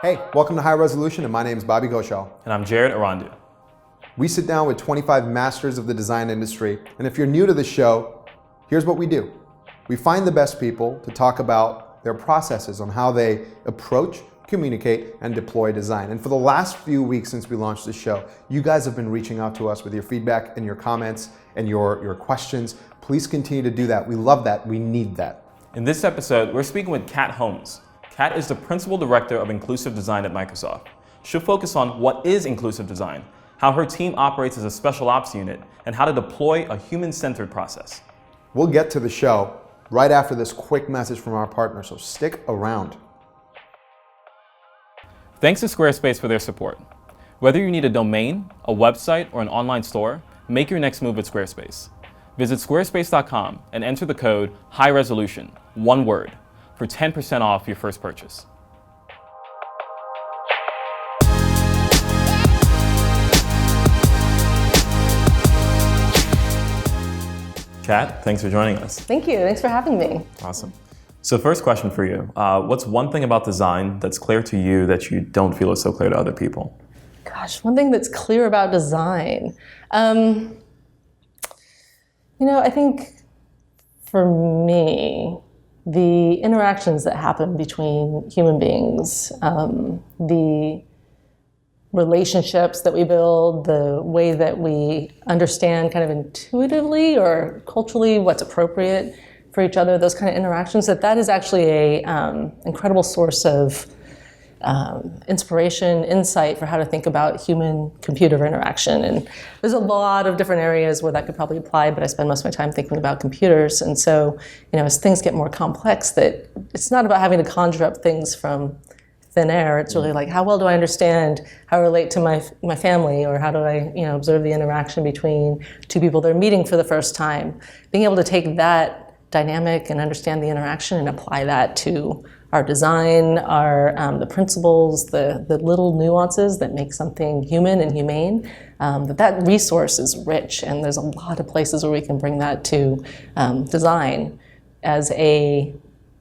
Hey, welcome to High Resolution, and my name is Ghoshal. And I'm Jared Erondu. We sit down with 25 masters of the design industry, and if you're new to the show, here's what we do. We find the best people to talk about their processes on how they approach, communicate, and deploy design. And for the last few weeks since we launched the show, you guys have been reaching out to us with your feedback and your comments and your questions. Please continue to do that. We love that. We need that. In this episode, we're speaking with Kat Holmes. Kat is the Principal Director of Inclusive Design at Microsoft. She'll focus on what is inclusive design, how her team operates as a special ops unit, and how to deploy a human-centered process. We'll get to the show right after this quick message from our partner, so stick around. Thanks to Squarespace for their support. Whether you need a domain, a website, or an online store, make your next move with Squarespace. Visit squarespace.com and enter the code HIGHRESOLUTION, one word, for 10% off your first purchase. Kat, thanks for joining us. Thank you. Thanks for having me. Awesome. So first question for you. What's one thing about design that's clear to you that you don't feel is so clear to other people? Gosh, one thing that's clear about design. I think for me, the interactions that happen between human beings, the relationships that we build, the way that we understand kind of intuitively or culturally what's appropriate for each other, those kind of interactions, that is actually a incredible source of inspiration, insight for how to think about human-computer interaction. And there's a lot of different areas where that could probably apply, but I spend most of my time thinking about computers. And so, as things get more complex, that it's not about having to conjure up things from thin air. It's really like, how well do I understand how I relate to my family, or how do I, observe the interaction between two people that are meeting for the first time? Being able to take that dynamic and understand the interaction and apply that to our design, the principles, the little nuances that make something human and humane, that resource is rich, and there's a lot of places where we can bring that to design as a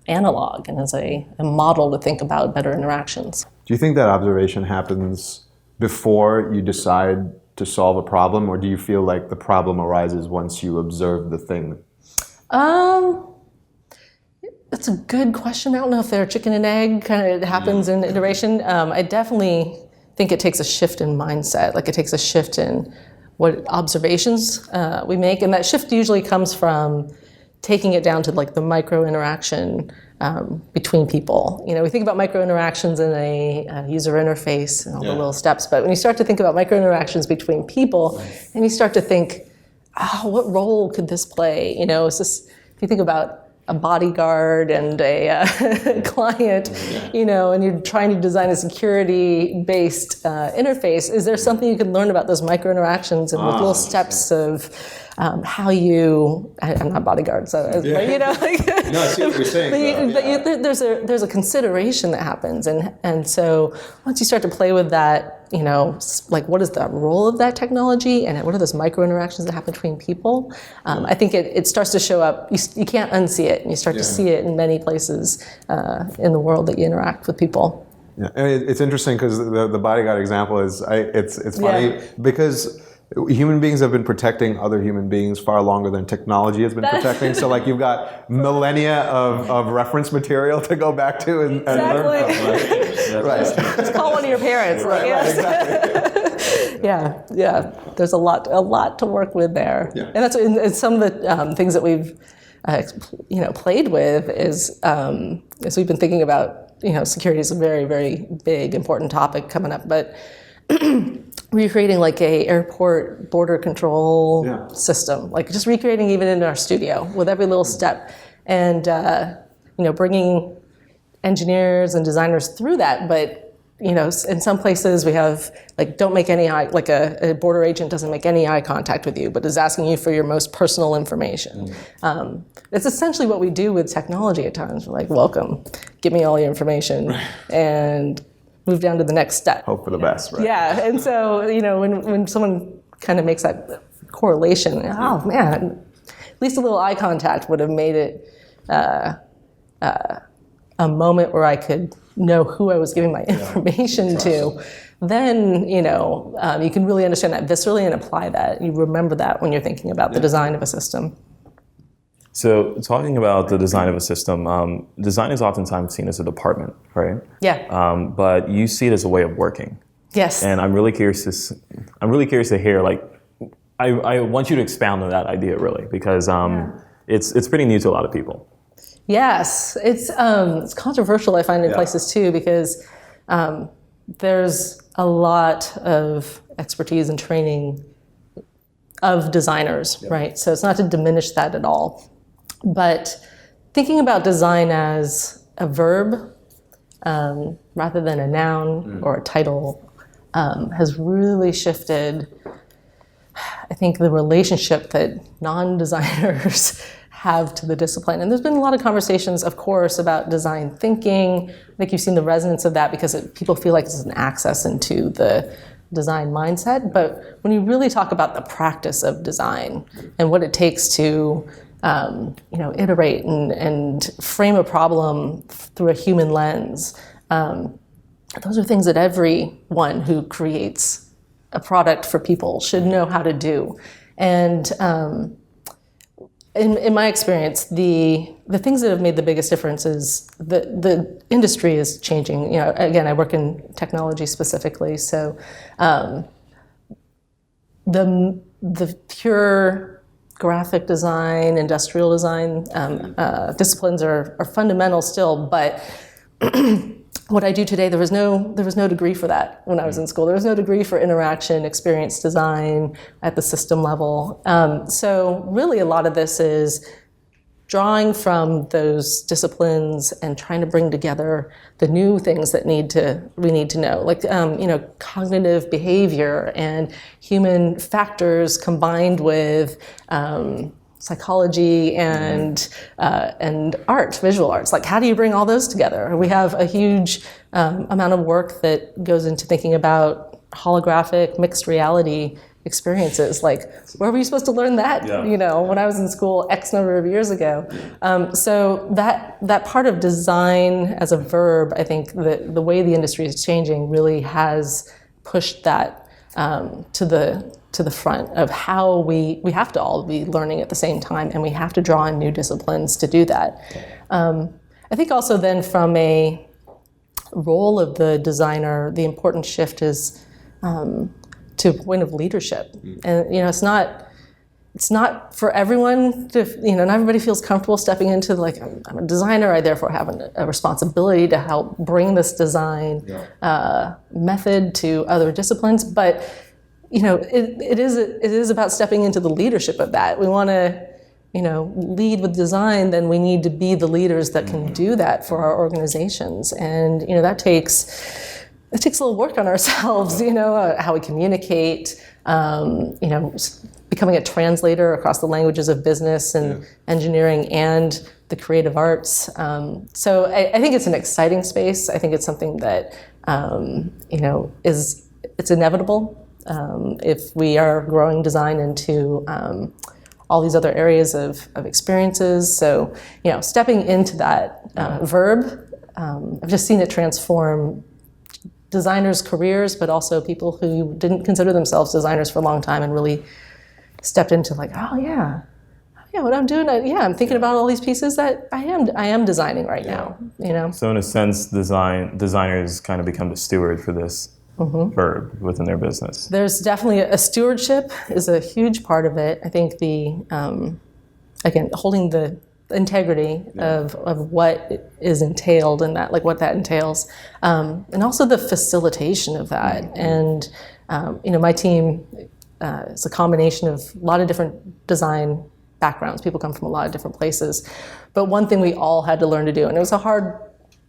analog and as a model to think about better interactions. Do you think that observation happens before you decide to solve a problem, or do you feel like the problem arises once you observe the thing? That's a good question. I don't know if they're chicken and egg, kind of happens in iteration. I definitely think it takes a shift in mindset, like it takes a shift in what observations we make, and that shift usually comes from taking it down to like the micro interaction between people. We think about micro interactions in a user interface and all the little steps, but when you start to think about micro interactions between people, and you start to think, what role could this play? If you think about a bodyguard and a client, and you're trying to design a security-based interface, is there something you can learn about those micro interactions and with little steps of how you? I'm not bodyguard, so No, I see what you're saying. There's a consideration that happens, and so once you start to play with that, like what is the role of that technology, and what are those micro interactions that happen between people? I think it starts to show up. You can't unsee it, and you start to see it in many places in the world that you interact with people. Yeah, and it's interesting because the bodyguard example is it's funny because human beings have been protecting other human beings far longer than technology has been protecting. So like you've got millennia of reference material to go back to and learn from. Right? Just call one of your parents. Exactly. Yeah. There's a lot to work with there. Yeah. And that's and some of the things that we've played with is as we've been thinking about, security is a very, very big, important topic coming up, but recreating like a airport border control system, like just recreating even in our studio with every little step, and bringing engineers and designers through that. But in some places we have don't make any eye, like a border agent doesn't make any eye contact with you, but is asking you for your most personal information. It's essentially what we do with technology at times. We're like, welcome, give me all your information, and move down to the next step. Hope for the best, right? Yeah, and so when someone kind of makes that correlation, oh man, at least a little eye contact would have made it a moment where I could know who I was giving my information to, then you can really understand that viscerally and apply that. You remember that when you're thinking about the design of a system. So talking about the design of a system, design is oftentimes seen as a department, right? Yeah. But you see it as a way of working. Yes. And I'm really curious to hear, like, I want you to expound on that idea really, because it's pretty new to a lot of people. Yes, it's controversial, I find, in places too, because there's a lot of expertise and training of designers, right? So it's not to diminish that at all. But thinking about design as a verb rather than a noun or a title has really shifted, I think, the relationship that non-designers have to the discipline. And there's been a lot of conversations, of course, about design thinking. I think you've seen the resonance of that because people feel like it's an access into the design mindset. But when you really talk about the practice of design and what it takes to iterate and frame a problem through a human lens, those are things that everyone who creates a product for people should know how to do. And in my experience, the things that have made the biggest difference is the industry is changing. Again, I work in technology specifically, so the pure graphic design, industrial design disciplines are fundamental still, but what I do today, there was no degree for that when I was in school. There was no degree for interaction, experience design at the system level. So really a lot of this is drawing from those disciplines and trying to bring together the new things that we need to know, like cognitive behavior and human factors combined with psychology and art, visual arts. Like, how do you bring all those together? We have a huge amount of work that goes into thinking about holographic mixed reality experiences. Like, where were you supposed to learn that? When I was in school X number of years ago. So that part of design as a verb, I think the way the industry is changing really has pushed that to the front of how we have to all be learning at the same time, and we have to draw in new disciplines to do that. I think also then from a role of the designer, the important shift is to a point of leadership. And it's not for everyone to, not everybody feels comfortable stepping into, like, I'm a designer, I therefore have a responsibility to help bring this design method to other disciplines. But it is about stepping into the leadership of that. We want to, lead with design, then we need to be the leaders that can do that for our organizations. And, that takes a little work on ourselves, how we communicate, becoming a translator across the languages of business and engineering and the creative arts. So I think it's an exciting space. I think it's something that, it's inevitable. If we are growing design into all these other areas of experiences. So, stepping into that verb, I've just seen it transform designers' careers, but also people who didn't consider themselves designers for a long time and really stepped into, like, what I'm doing, I'm thinking about all these pieces that I am designing right now, So in a sense, designers kind of become the steward for this verb within their business. There's definitely a stewardship is a huge part of it. I think again, holding the integrity of what is entailed in that, like what that entails, and also the facilitation of that. And my team is a combination of a lot of different design backgrounds. People come from a lot of different places. But one thing we all had to learn to do, and it was a hard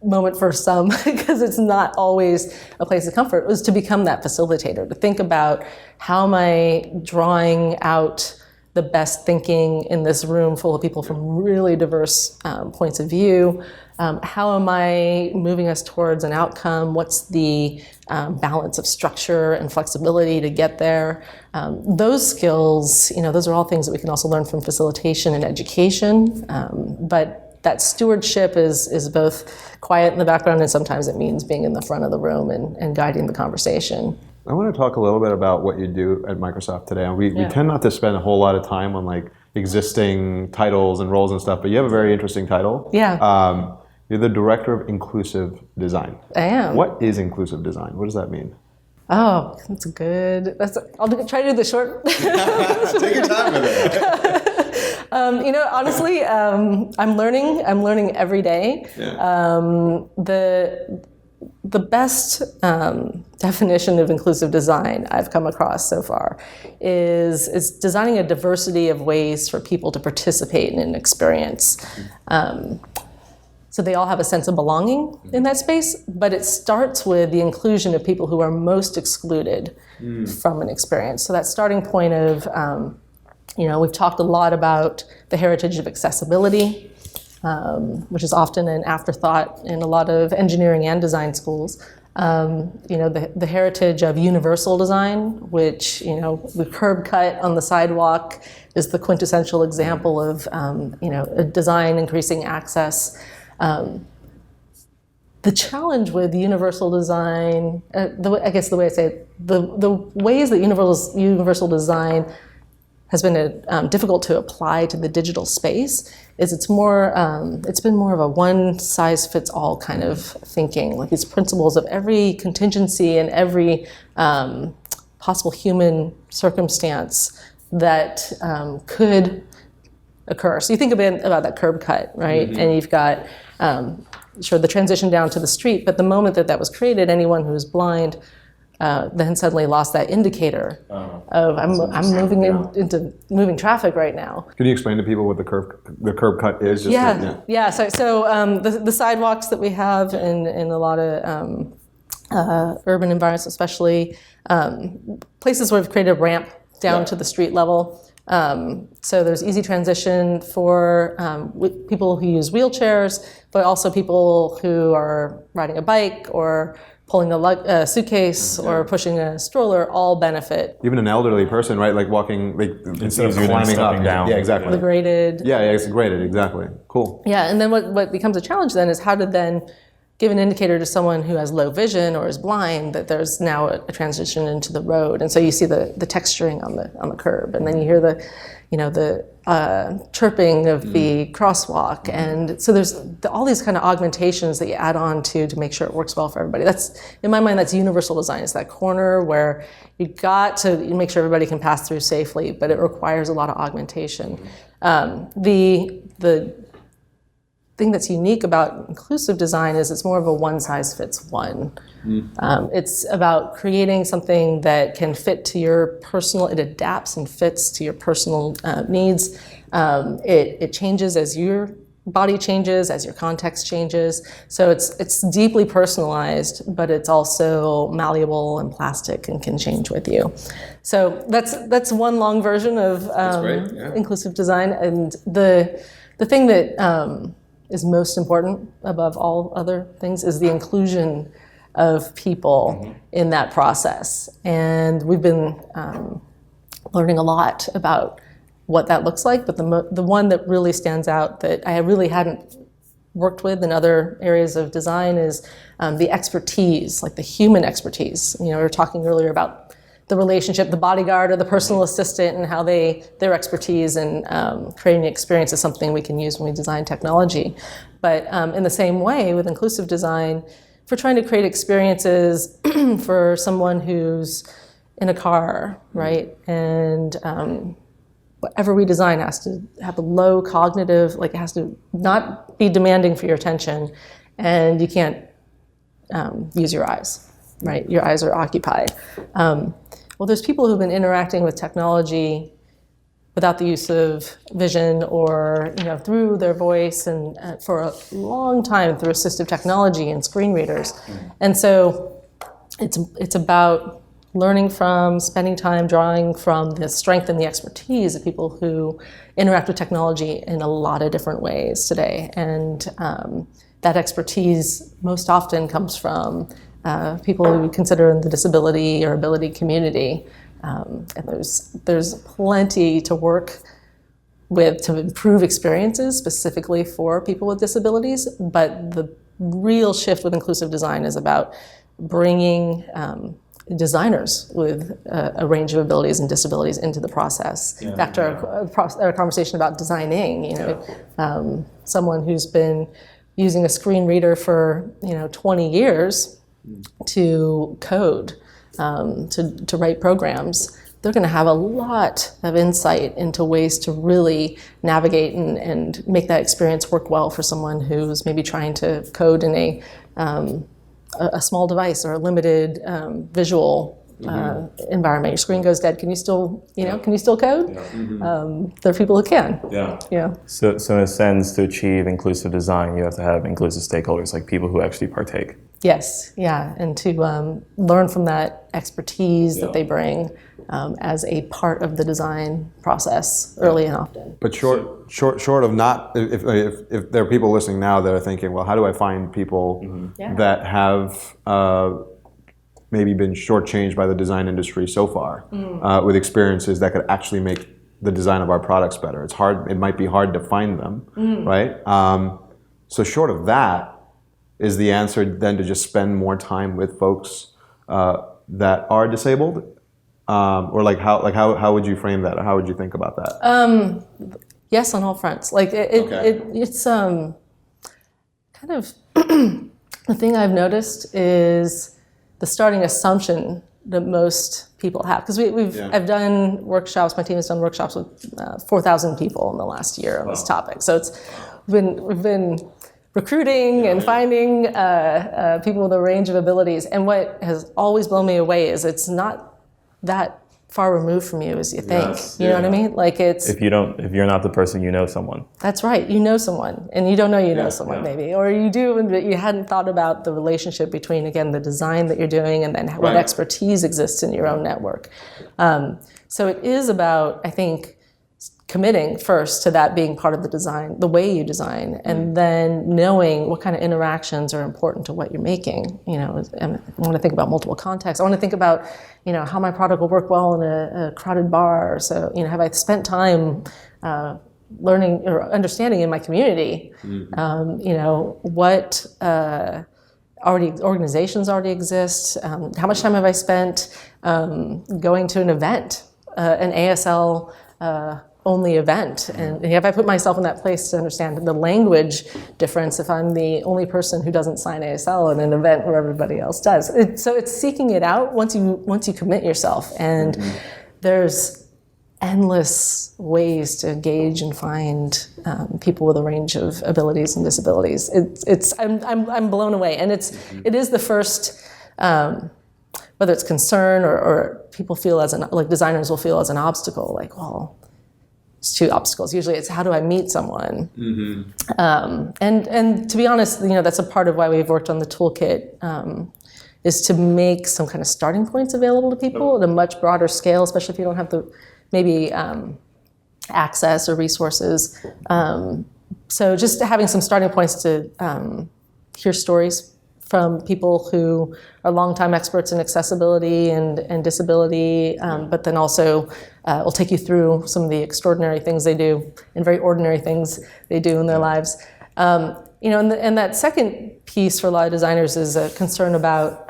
moment for some because it's not always a place of comfort, was to become that facilitator, to think about how am I drawing out the best thinking in this room full of people from really diverse points of view. How am I moving us towards an outcome? What's the balance of structure and flexibility to get there? Those skills, those are all things that we can also learn from facilitation and education. But that stewardship is both quiet in the background, and sometimes it means being in the front of the room and guiding the conversation. I want to talk a little bit about what you do at Microsoft today. We tend not to spend a whole lot of time on like existing titles and roles and stuff, but you have a very interesting title. Yeah. You're the Director of Inclusive Design. I am. What is inclusive design? What does that mean? Oh, I'll try to do the short. Take your time with it. Honestly, I'm learning every day. Yeah. The best definition of inclusive design I've come across so far is designing a diversity of ways for people to participate in an experience. So they all have a sense of belonging in that space, but it starts with the inclusion of people who are most excluded from an experience. So that starting point of, we've talked a lot about the heritage of accessibility, which is often an afterthought in a lot of engineering and design schools. The heritage of universal design, which, the curb cut on the sidewalk is the quintessential example of, a design increasing access. The challenge with universal design, the way I say it, the ways that universal design has been difficult to apply to the digital space is it's been more of a one-size-fits-all kind of thinking, like these principles of every contingency and every possible human circumstance that could occur. So you think a bit about that curb cut, right? Mm-hmm. And you've got the transition down to the street, but the moment that was created, anyone who's blind then suddenly lost that indicator of I'm moving into moving traffic right now. Can you explain to people what the curb cut is? So the sidewalks that we have in a lot of urban environments, especially places where we've created a ramp down to the street level. So there's easy transition for people who use wheelchairs, but also people who are riding a bike or pulling a suitcase or pushing a stroller, all benefit. Even an elderly person, right? Like walking, instead of climbing up. Down. Yeah, exactly. The graded. Yeah, it's graded, exactly. Cool. Yeah, and then what becomes a challenge then is how to then give an indicator to someone who has low vision or is blind that there's now a transition into the road. And so you see the texturing on the curb, and then you hear the chirping of the crosswalk. And so there's all these kind of augmentations that you add on to make sure it works well for everybody. In my mind, that's universal design. It's that corner where you got to make sure everybody can pass through safely, but it requires a lot of augmentation. The thing that's unique about inclusive design is it's more of a one-size-fits-one. It's about creating something that can fit to your personal, it adapts and fits to your personal needs. It changes as your body changes, as your context changes. So it's deeply personalized, but it's also malleable and plastic and can change with you. So that's one long version of inclusive design. And the thing that is most important above all other things is the inclusion of people in that process. And we've been learning a lot about what that looks like, but the one that really stands out that I really hadn't worked with in other areas of design is the expertise, like the human expertise. We were talking earlier about the relationship, the bodyguard or the personal assistant, and how their expertise in creating the experience is something we can use when we design technology. But in the same way, with inclusive design, if we're trying to create experiences for someone who's in a car, right, and whatever we design has to have a low cognitive, it has to not be demanding for your attention, and you can't use your eyes, right? Your eyes are occupied. Well, there's people who've been interacting with technology without the use of vision or through their voice and for a long time through assistive technology and screen readers. And so it's about learning from, spending time drawing from the strength and the expertise of people who interact with technology in a lot of different ways today. And that expertise most often comes from people who we consider in the disability or ability community. And there's plenty to work to improve experiences specifically for people with disabilities. But the real shift with inclusive design is about bringing designers with a range of abilities and disabilities into the process. Back to our conversation about designing, someone who's been using a screen reader for 20 years to code, to write programs, they're going to have a lot of insight into ways to really navigate and make that experience work well for someone who's maybe trying to code in a small device or a limited visual environment. Your screen goes dead. Can you still, can you still code? There are people who can. So in a sense, to achieve inclusive design, you have to have inclusive stakeholders, like people who actually partake. Yes, and to learn from that expertise that they bring as a part of the design process early and often. But short of not, if there are people listening now that are thinking, well, how do I find people that have maybe been shortchanged by the design industry so far with experiences that could actually make the design of our products better? It's hard. It might be hard to find them, right? So short of that, is the answer then to just spend more time with folks that are disabled, or how would you frame that, or how would you think about that? Yes, on all fronts. It's kind of the thing I've noticed is the starting assumption that most people have, because I've done workshops. My team has done workshops with 4,000 people in the last year on this topic. So we've been recruiting and finding people with a range of abilities. And what has always blown me away is it's not that far removed from you as you think. You know what I mean? Like if you're not the person, you know someone. That's right. You know someone, and you don't know you know someone maybe, or you do, but you hadn't thought about the relationship between, again, the design that you're doing and then what expertise exists in your own network. So it is about, I think, committing first to that being part of the design, the way you design, and then knowing what kind of interactions are important to what you're making. I want to think about multiple contexts. I want to think about, how my product will work well in a crowded bar. So, have I spent time learning or understanding in my community, what organizations already exist? How much time have I spent going to an event, an ASL only event, and have I put myself in that place to understand the language difference if I'm the only person who doesn't sign ASL in an event where everybody else does? So it's seeking it out once you commit yourself, and there's endless ways to engage and find people with a range of abilities and disabilities. I'm blown away, and it is the first. Whether it's concern or people feel designers will feel as an obstacle, it's two obstacles. Usually it's how do I meet someone? And to be honest, that's a part of why we've worked on the toolkit, is to make some kind of starting points available to people at a much broader scale, especially if you don't have the maybe access or resources. So just having some starting points to hear stories from people who are longtime experts in accessibility and disability, but then also will take you through some of the extraordinary things they do and very ordinary things they do in their lives. And that second piece for a lot of designers is a concern about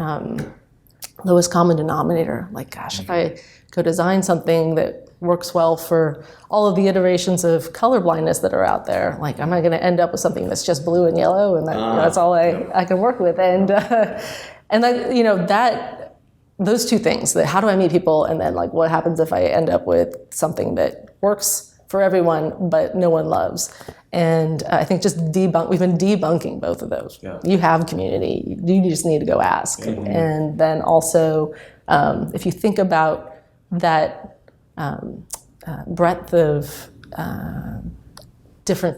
lowest common denominator. If I could design something that works well for all of the iterations of color blindness that are out there, am I going to end up with something that's just blue and yellow, and that's all I can work with? And that those two things, that how do I meet people, and then what happens if I end up with something that works for everyone but no one loves? And I think we've been debunking both of those. You have community, you just need to go ask. And then also, if you think about that breadth of different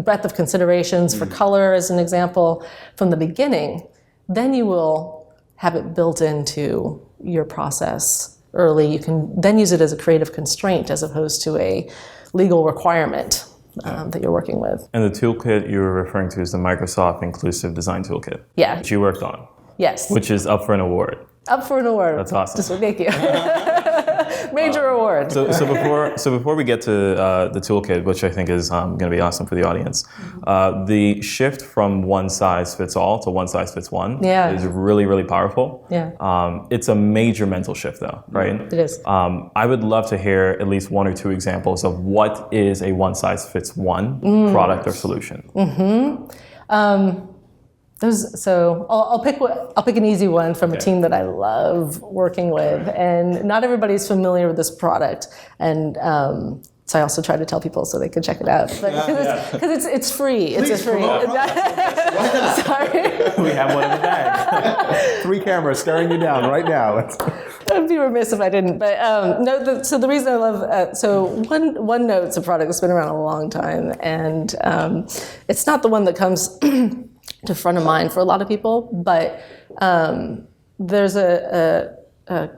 breadth of considerations for color, as an example, from the beginning, then you will have it built into your process early. You can then use it as a creative constraint as opposed to a legal requirement that you're working with. And the toolkit you were referring to is the Microsoft Inclusive Design Toolkit. Yeah. That you worked on. Yes. Which is up for an award. Up for an award. That's awesome. Thank you. Major reward. So before we get to the toolkit, which I think is going to be awesome for the audience, the shift from one size fits all to one size fits one is really, really powerful. Yeah. It's a major mental shift though, right? It is. I would love to hear at least one or two examples of what is a one size fits one product or solution. So I'll pick an easy one from a team that I love working with, and not everybody's familiar with this product, and so I also try to tell people so they can check it out, because it's free. It's free. Sorry, we have one in the bag. 3 cameras staring you down right now. I'd be remiss if I didn't. But so the reason I love OneNote's a product that's been around a long time, and it's not the one that comes to front of mind for a lot of people, but there's a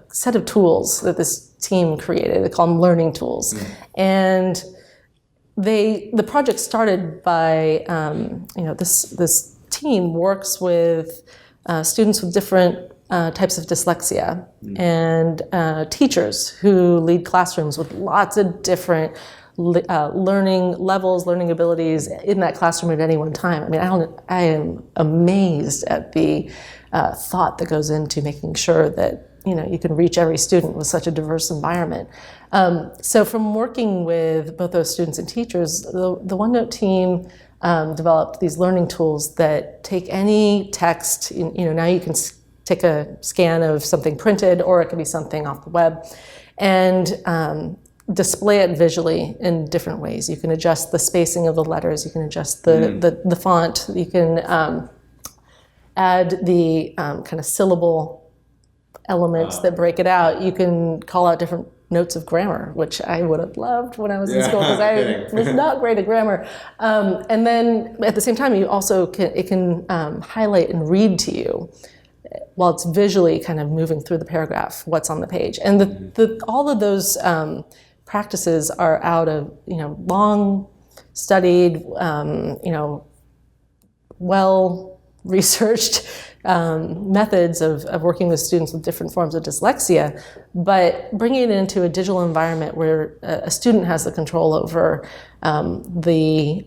set of tools that this team created. They call them learning tools, and the project started by this team works with students with different types of dyslexia and teachers who lead classrooms with lots of different learning levels, learning abilities in that classroom at any one time. I mean, I am amazed at the thought that goes into making sure that you can reach every student with such a diverse environment. So from working with both those students and teachers, the OneNote team developed these learning tools that take any text. Now you can take a scan of something printed, or it can be something off the web, and display it visually in different ways. You can adjust the spacing of the letters, you can adjust the font, you can add the kind of syllable elements that break it out. You can call out different notes of grammar, which I would have loved when I was in school, because I was not great at grammar. And then at the same time, you also can highlight and read to you while it's visually kind of moving through the paragraph what's on the page. And all of those practices are out of long studied, well researched methods of working with students with different forms of dyslexia, but bringing it into a digital environment where a student has the control over the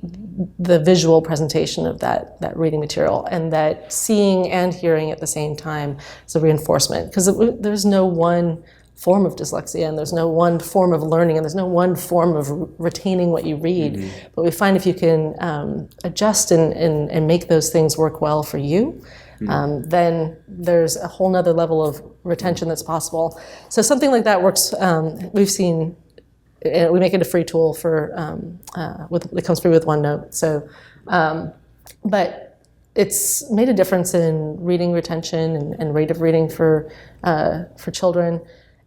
visual presentation of that reading material, and that seeing and hearing at the same time is a reinforcement, because there's no one form of dyslexia, and there's no one form of learning, and there's no one form of retaining what you read. But we find if you can adjust and make those things work well for you, then there's a whole nother level of retention that's possible. So something like that works. We've seen, we make it a free tool for, it comes free with OneNote. So, but it's made a difference in reading retention and rate of reading for children.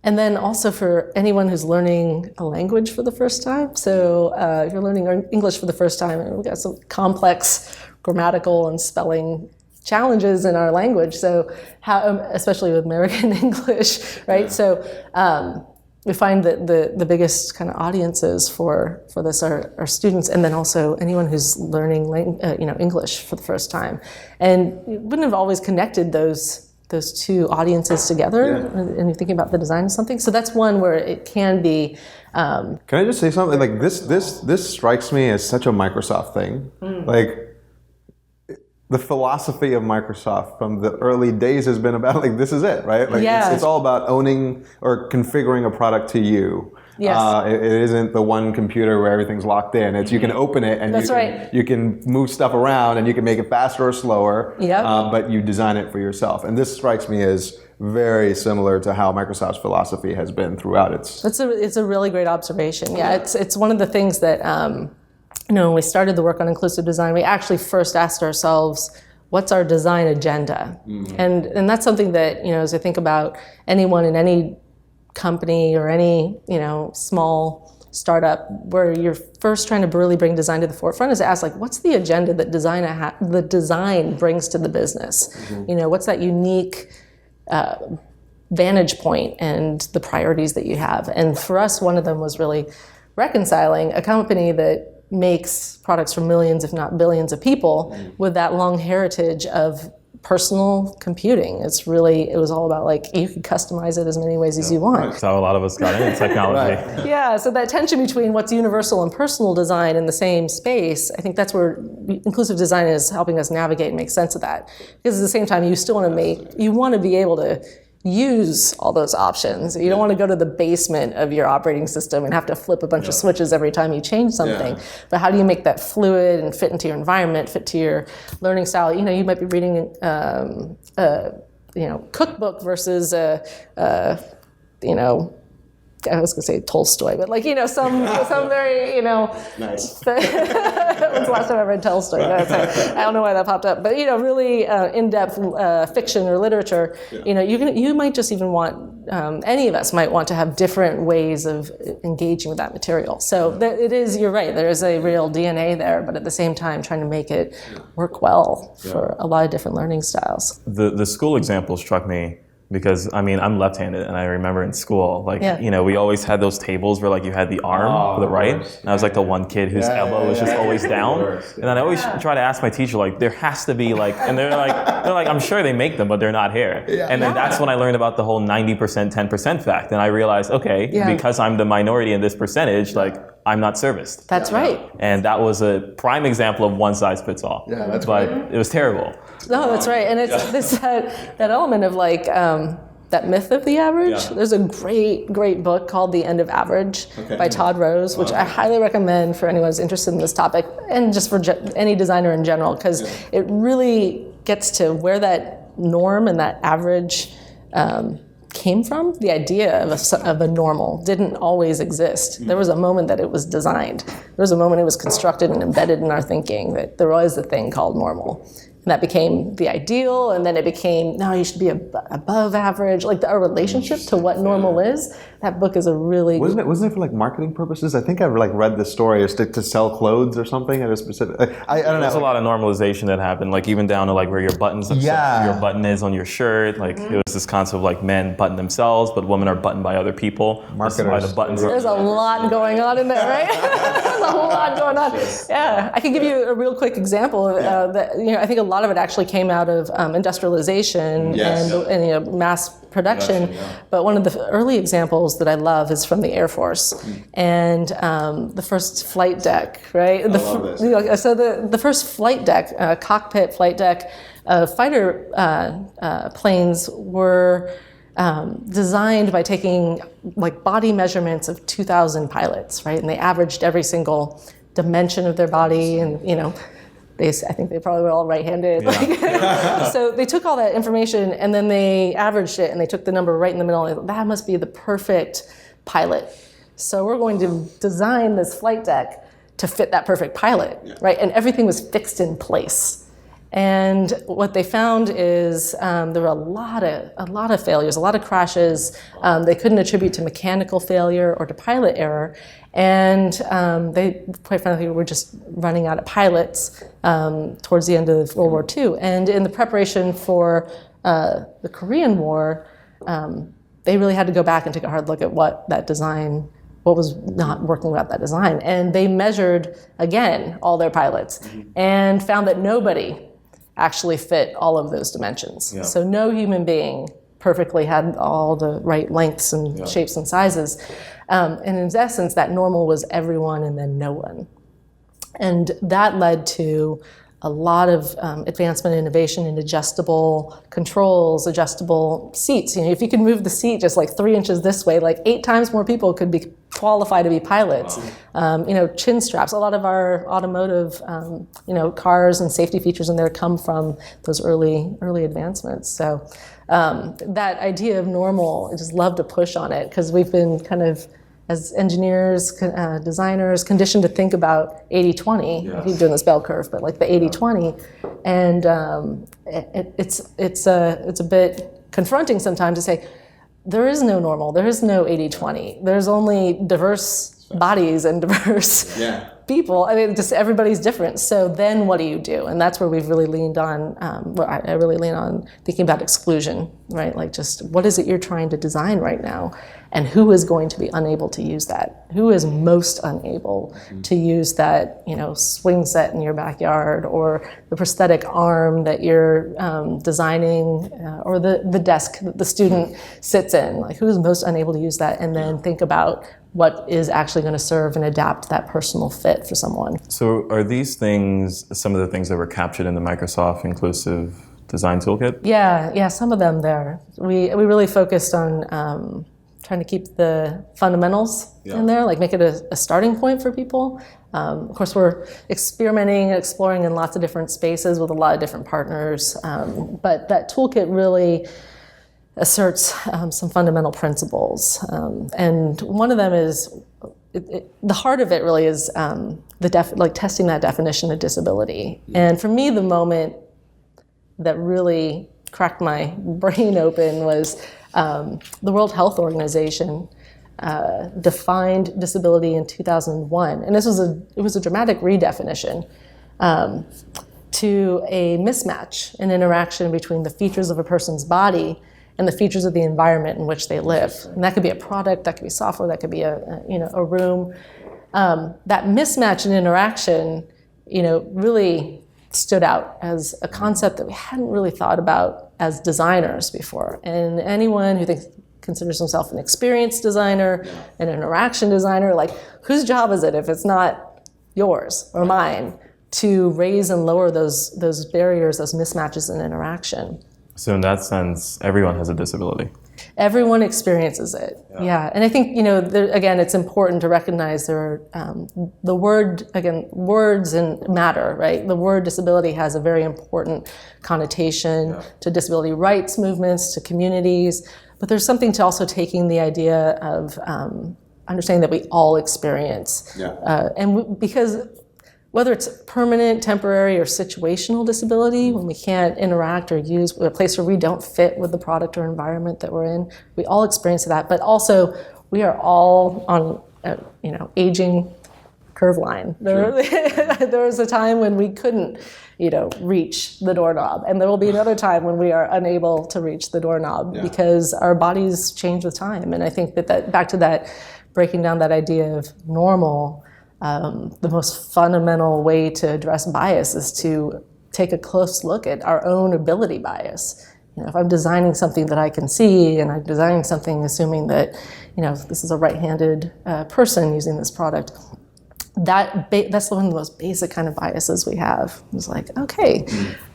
And then also for anyone who's learning a language for the first time. So if you're learning English for the first time, we've got some complex grammatical and spelling challenges in our language. So especially with American English, right? So we find that the biggest kind of audiences for this are students, and then also anyone who's learning English for the first time. And you wouldn't have always connected those two audiences together, and you're thinking about the design of something. So that's one where it can be. Can I just say something? Like this strikes me as such a Microsoft thing. Like the philosophy of Microsoft from the early days has been about this is it, right? Like it's all about owning or configuring a product to you. Yes. It isn't the one computer where everything's locked in. It's you can open it and you can move stuff around and you can make it faster or slower, but you design it for yourself. And this strikes me as very similar to how Microsoft's philosophy has been throughout its... It's a really great observation. Yeah, it's one of the things that, when we started the work on inclusive design, we actually first asked ourselves, what's our design agenda? And that's something that, as I think about anyone in any company or any small startup where you're first trying to really bring design to the forefront, is to ask what's the agenda that the design brings to the business? What's that unique vantage point and the priorities that you have? And for us, one of them was really reconciling a company that makes products for millions, if not billions of people, with that long heritage of personal computing. It was all about like, you could customize it as many ways as you want. That's how a lot of us got into technology. Yeah, so that tension between what's universal and personal design in the same space, I think that's where inclusive design is helping us navigate and make sense of that. Because at the same time, you still want to be able to use all those options. You don't want to go to the basement of your operating system and have to flip a bunch of switches every time you change something. But how do you make that fluid and fit into your environment, fit to your learning style? You might be reading cookbook versus I was going to say Tolstoy, but some very, Nice. When's the last time I read Tolstoy? I don't know why that popped up, but really in-depth fiction or literature. You might just even want, any of us might want to have different ways of engaging with that material. So it is, you're right, there is a real DNA there, but at the same time trying to make it work well for a lot of different learning styles. The school example struck me because, I'm left-handed, and I remember in school, we always had those tables where, you had the arm for the right, and I was the one kid whose elbow was just always down, and then I always try to ask my teacher, there has to be, and they're like, I'm sure they make them, but they're not here. And then that's when I learned about the whole 90%, 10% fact, and I realized, because I'm the minority in this percentage, I'm not serviced. That's right. And that was a prime example of one size fits all. Yeah, that's but it was terrible. No, that's right. And it's this that element of that myth of the average. Yeah. There's a great book called The End of Average by Todd Rose, which I highly recommend for anyone who's interested in this topic and just for any designer in general, because it really gets to where that norm and that average came from. The idea of a normal didn't always exist. There was a moment that it was designed. There was a moment it was constructed and embedded in our thinking that there was a thing called normal. And that became the ideal, and then it became, no, you should be above average. Our relationship to what normal is, that book is a really... Wasn't it for marketing purposes? I think I read the story, to sell clothes or something at a specific... I don't know. There's a lot of normalization that happened, even down to where your buttons, your button is on your shirt. It was this concept of men button themselves, but women are buttoned by other people. Marketers. The buttons There's a lot going on in there, right? There's a lot going on. Yeah, I can give you a real quick example of that. I think a lot of it actually came out of industrialization and mass production. But one of the early examples that I love is from the Air Force and the first flight deck, right? So the first flight deck, cockpit flight deck, fighter planes were designed by taking body measurements of 2,000 pilots, right? And they averaged every single dimension of their body, and I think they probably were all right-handed. So they took all that information and then they averaged it and they took the number right in the middle. And they thought, that must be the perfect pilot. So we're going to design this flight deck to fit that perfect pilot, right? And everything was fixed in place. And what they found is there were a lot of failures, a lot of crashes. They couldn't attribute to mechanical failure or to pilot error. And they, quite frankly, were just running out of pilots towards the end of World War II. And in the preparation for the Korean War, they really had to go back and take a hard look at what was not working about that design. And they measured, again, all their pilots and found that nobody actually fit all of those dimensions. Yeah. So no human being perfectly had all the right lengths and shapes and sizes. And in essence, that normal was everyone and then no one. And that led to a lot of advancement and innovation in adjustable controls, adjustable seats. If you could move the seat just 3 inches this way, 8 times more people could be qualified to be pilots. Chin straps. A lot of our automotive, cars and safety features in there come from those early advancements. So that idea of normal, I just love to push on it because we've been kind of, as engineers, designers, conditioned to think about 80-20. I keep doing this bell curve, but the 80-20, and it's a bit confronting sometimes to say there is no normal, there is no 80-20. There's only diverse bodies and diverse people. I mean, just everybody's different. So then what do you do? And that's where we've really leaned on, I really lean on thinking about exclusion, right? Like just what is it you're trying to design right now? And who is going to be unable to use that? Who is most unable to use that, swing set in your backyard, or the prosthetic arm that you're designing, or the desk that the student sits in? Like, who is most unable to use that? And then think about what is actually going to serve and adapt that personal fit for someone. So are these things some of the things that were captured in the Microsoft Inclusive Design Toolkit? Yeah, some of them there. We really focused on trying to keep the fundamentals in there, like make it a starting point for people. Of course, we're experimenting and exploring in lots of different spaces with a lot of different partners, but that toolkit really asserts some fundamental principles. And one of them is, the heart of it really is testing that definition of disability. And for me, the moment that really cracked my brain open was the World Health Organization defined disability in 2001, and it was a dramatic redefinition to a mismatch, an interaction between the features of a person's body and the features of the environment in which they live. And that could be a product, that could be software, that could be a room. That mismatch and interaction, really stood out as a concept that we hadn't really thought about as designers before. And anyone who considers himself an experienced designer, an interaction designer, like, whose job is it if it's not yours or mine to raise and lower those barriers, those mismatches in interaction? So in that sense, everyone has a disability. Everyone experiences it, yeah. And I think, again, it's important to recognize there are, words and matter, right? The word disability has a very important connotation to disability rights movements, to communities, but there's something to also taking the idea of understanding that we all experience. Because whether it's permanent, temporary, or situational disability, when we can't interact or use a place where we don't fit with the product or environment that we're in, we all experience that. But also, we are all on, aging curve line. There was a time when we couldn't, reach the doorknob, and there will be another time when we are unable to reach the doorknob because our bodies change with time. And I think that back to that, breaking down that idea of normal. The most fundamental way to address bias is to take a close look at our own ability bias. If I'm designing something that I can see, and I'm designing something assuming that, this is a right-handed person using this product, that's one of the most basic kind of biases we have. It's like, okay,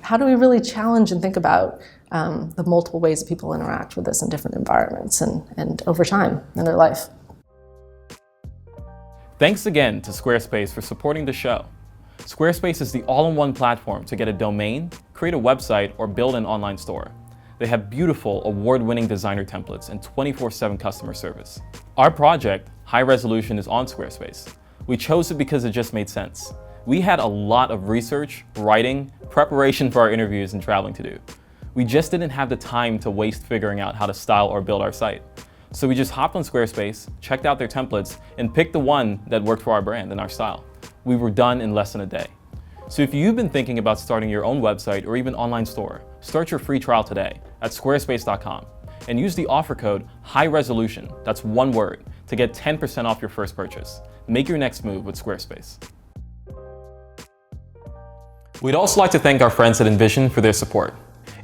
how do we really challenge and think about the multiple ways that people interact with this in different environments and over time in their life? Thanks again to Squarespace for supporting the show. Squarespace is the all-in-one platform to get a domain, create a website, or build an online store. They have beautiful, award-winning designer templates and 24/7 customer service. Our project, High Resolution, is on Squarespace. We chose it because it just made sense. We had a lot of research, writing, preparation for our interviews, and traveling to do. We just didn't have the time to waste figuring out how to style or build our site. So we just hopped on Squarespace, checked out their templates, and picked the one that worked for our brand and our style. We were done in less than a day. So if you've been thinking about starting your own website or even online store, start your free trial today at squarespace.com and use the offer code HIGHRESOLUTION, that's one word, to get 10% off your first purchase. Make your next move with Squarespace. We'd also like to thank our friends at InVision for their support.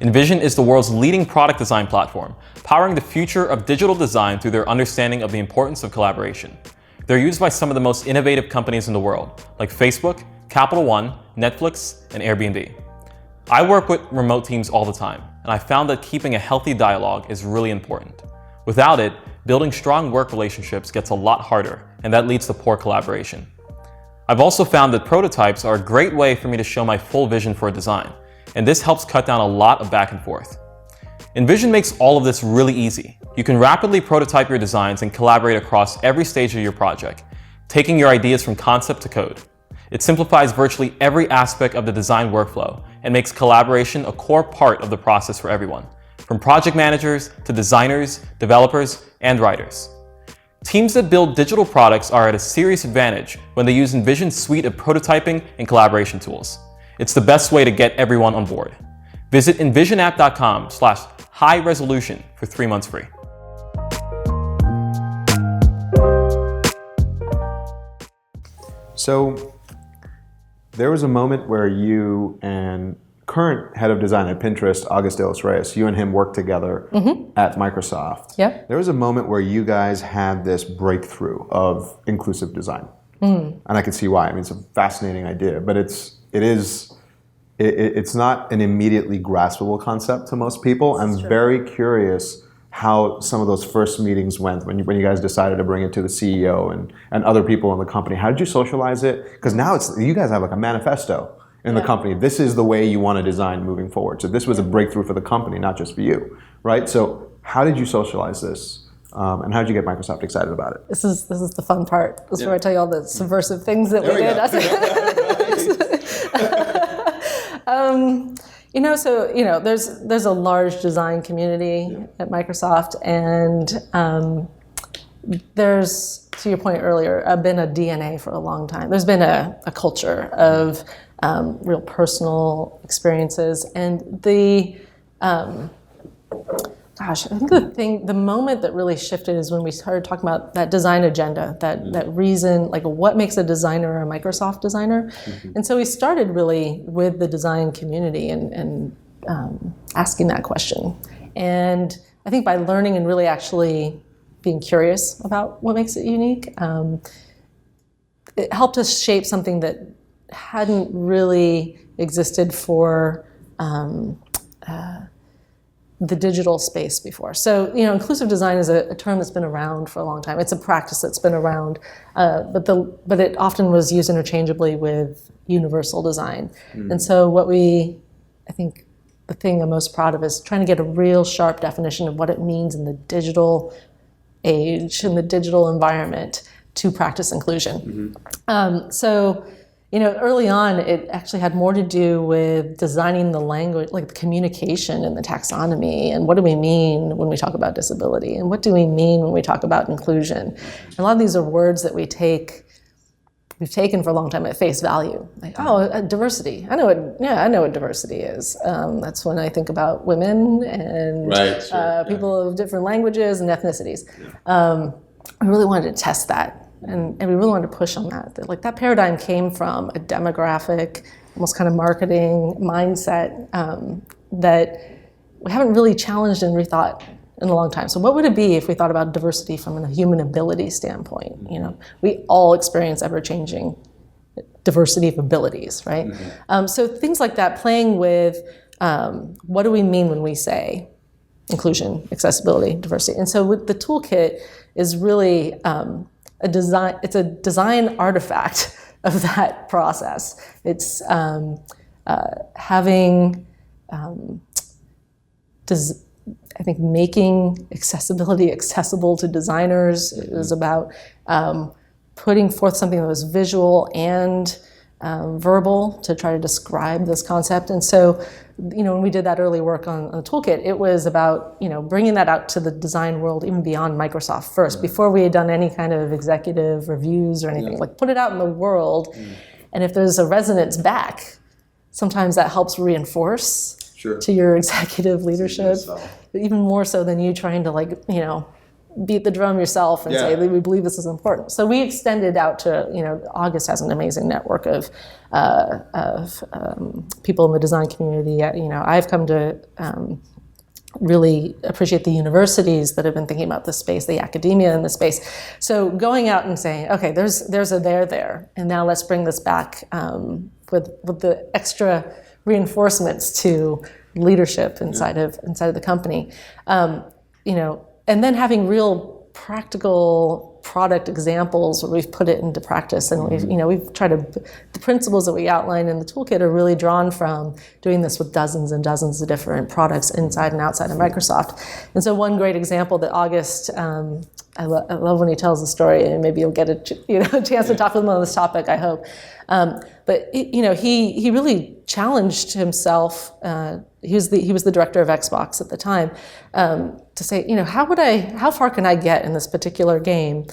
InVision is the world's leading product design platform, powering the future of digital design through their understanding of the importance of collaboration. They're used by some of the most innovative companies in the world, like Facebook, Capital One, Netflix, and Airbnb. I work with remote teams all the time, and I found that keeping a healthy dialogue is really important. Without it, building strong work relationships gets a lot harder, and that leads to poor collaboration. I've also found that prototypes are a great way for me to show my full vision for a design, and this helps cut down a lot of back and forth. InVision makes all of this really easy. You can rapidly prototype your designs and collaborate across every stage of your project, taking your ideas from concept to code. It simplifies virtually every aspect of the design workflow and makes collaboration a core part of the process for everyone, from project managers to designers, developers, and writers. Teams that build digital products are at a serious advantage when they use InVision's suite of prototyping and collaboration tools. It's the best way to get everyone on board. Visit InVisionApp.com/high-resolution for 3 months free. So there was a moment where you and current head of design at Pinterest, August de los Reyes, you and him worked together at Microsoft. Yep. There was a moment where you guys had this breakthrough of inclusive design. And I can see why. I mean, it's a fascinating idea, but it's not an immediately graspable concept to most people. I'm very curious how some of those first meetings went when you guys decided to bring it to the CEO and other people in the company. How did you socialize it? Because now you guys have like a manifesto in the company. This is the way you want to design moving forward. So this was a breakthrough for the company, not just for you, right? So how did you socialize this? And how did you get Microsoft excited about it? This is the fun part. This is where I tell you all the subversive things that we did. There's a large design community at Microsoft, and there's, to your point earlier, been a DNA for a long time. There's been a culture of real personal experiences, and I think the moment that really shifted is when we started talking about that design agenda, that reason, like what makes a designer a Microsoft designer. And so we started really with the design community and asking that question. And I think by learning and really actually being curious about what makes it unique, it helped us shape something that hadn't really existed for the digital space before. So, inclusive design is a term that's been around for a long time. It's a practice that's been around, but it often was used interchangeably with universal design. And so I think the thing I'm most proud of is trying to get a real sharp definition of what it means in the digital age, in the digital environment, to practice inclusion. Early on, it actually had more to do with designing the language, like the communication and the taxonomy, and what do we mean when we talk about disability, and what do we mean when we talk about inclusion. And a lot of these are words that we've taken for a long time at face value. Like, diversity. I know what diversity is. That's when I think about women and people of different languages and ethnicities. I really wanted to test that. And we really wanted to push on that. Like that paradigm came from a demographic, almost kind of marketing mindset that we haven't really challenged and rethought in a long time. So what would it be if we thought about diversity from a human ability standpoint? We all experience ever-changing diversity of abilities, right? So things like that, playing with what do we mean when we say inclusion, accessibility, diversity. And so with the toolkit is really it's a design artifact of that process. It's making accessibility accessible to designers. It was about putting forth something that was visual and verbal to try to describe this concept. And so, when we did that early work on the toolkit, it was about, bringing that out to the design world, even beyond Microsoft first, before we had done any kind of executive reviews or anything. Like, put it out in the world, and if there's a resonance back, sometimes that helps reinforce to your executive leadership, even more so than you trying to beat the drum yourself and say, we believe this is important. So we extended out to, August has an amazing network of people in the design community. I've come to really appreciate the universities that have been thinking about this space, the academia in this space. So going out and saying, okay, there's a there, and now let's bring this back with the extra reinforcements to leadership inside of the company. And then having real practical product examples where we've put it into practice, and we've tried to, the principles that we outline in the toolkit are really drawn from doing this with dozens and dozens of different products inside and outside of Microsoft. And so one great example that August, I love when he tells the story, and maybe you'll get a chance to talk with him on this topic, I hope. But he really challenged himself. He was the director of Xbox at the time, to say, how far can I get in this particular game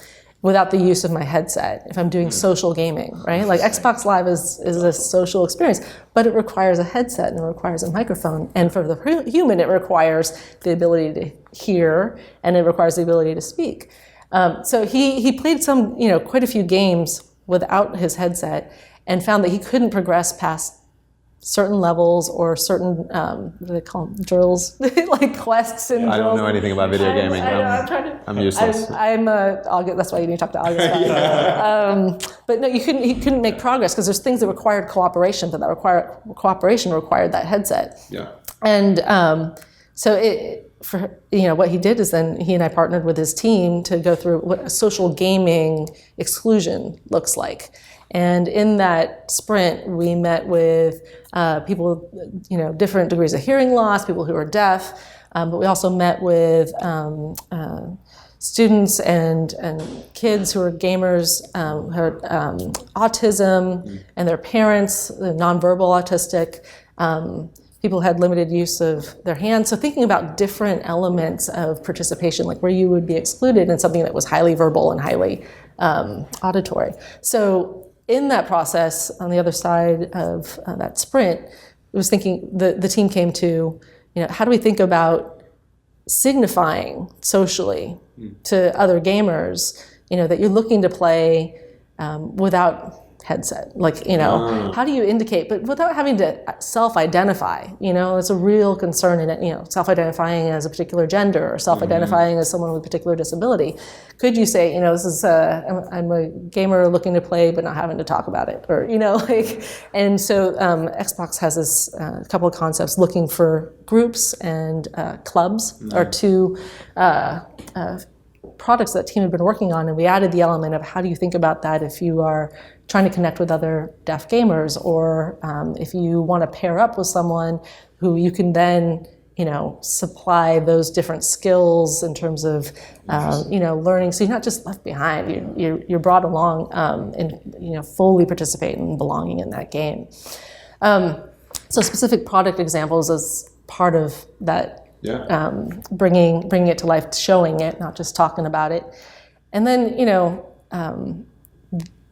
without the use of my headset if I'm doing social gaming, right? Like Xbox Live is a social experience, but it requires a headset and it requires a microphone. And for the human, it requires the ability to hear and it requires the ability to speak. So he played quite a few games without his headset and found that he couldn't progress past certain levels or certain, what do they call them, drills, like quests and drills. I don't know anything about video gaming. I'm useless. That's why you need to talk to August. But no, he couldn't make progress because there's things that required cooperation, but cooperation required that headset. Yeah. And what he did is then he and I partnered with his team to go through what a social gaming exclusion looks like. And in that sprint, we met with people, different degrees of hearing loss, people who are deaf, but we also met with students and kids who are gamers, who had autism, and their parents, nonverbal autistic, people who had limited use of their hands. So thinking about different elements of participation, like where you would be excluded in something that was highly verbal and highly auditory. So in that process, on the other side of that sprint, I was thinking, the team came to, how do we think about signifying socially to other gamers, that you're looking to play without headset, how do you indicate, but without having to self-identify, it's a real concern in it, self-identifying as a particular gender or self-identifying as someone with a particular disability. Could you say, this is, I'm a gamer looking to play, but not having to talk about it, or, and so Xbox has this couple of concepts looking for groups and clubs are two products that team had been working on, and we added the element of how do you think about that if you are trying to connect with other deaf gamers, or if you want to pair up with someone who you can then, supply those different skills in terms of, learning. So you're not just left behind. You're brought along and fully participate in belonging in that game. So specific product examples as part of that. Yeah. Bringing it to life, showing it, not just talking about it. And then,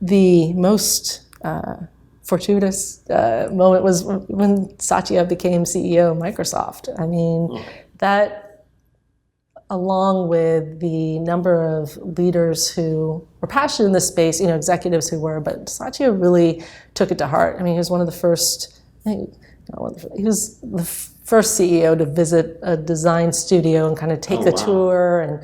the most fortuitous moment was when Satya became CEO of Microsoft. I mean, that, along with the number of leaders who were passionate in this space, executives who were, but Satya really took it to heart. I mean, he was one of the first, he was the first CEO to visit a design studio and kind of take the tour and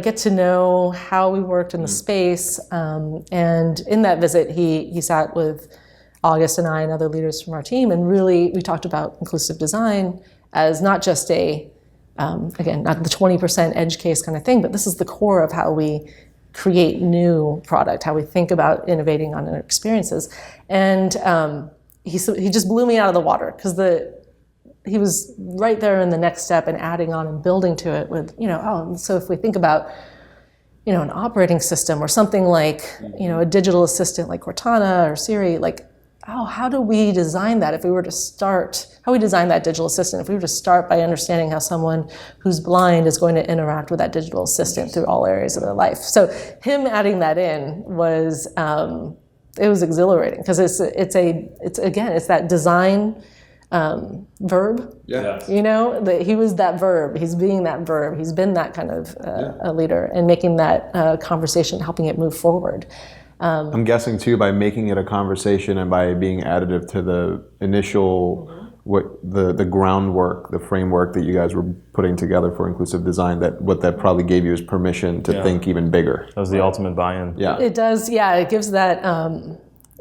get to know how we worked in the space. And in that visit, he sat with August and I and other leaders from our team, and really we talked about inclusive design as not just again, not the 20% edge case kind of thing, but this is the core of how we create new product, how we think about innovating on our experiences. And he just blew me out of the water because he was right there in the next step and adding on and building to it with, so if we think about, an operating system or something like, a digital assistant like Cortana or Siri, how do we design that if we were to start, how we design that digital assistant if we were to start by understanding how someone who's blind is going to interact with that digital assistant through all areas of their life. So him adding that in was, it was exhilarating because it's that design verb. Yeah. He was that verb. He's being that verb. He's been that kind of a leader and making that conversation, helping it move forward. I'm guessing too, by making it a conversation and by being additive to the initial, the groundwork, the framework that you guys were putting together for inclusive design, that probably gave you is permission to think even bigger. That was the ultimate buy-in. Yeah. It does. Yeah. It gives that.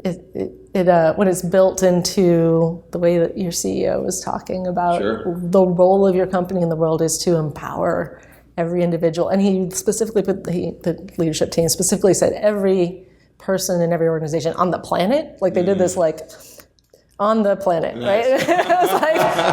When it's built into the way that your CEO was talking about the role of your company in the world is to empower every individual. And he specifically the leadership team specifically said every person in every organization on the planet, they did this on the planet, right? It was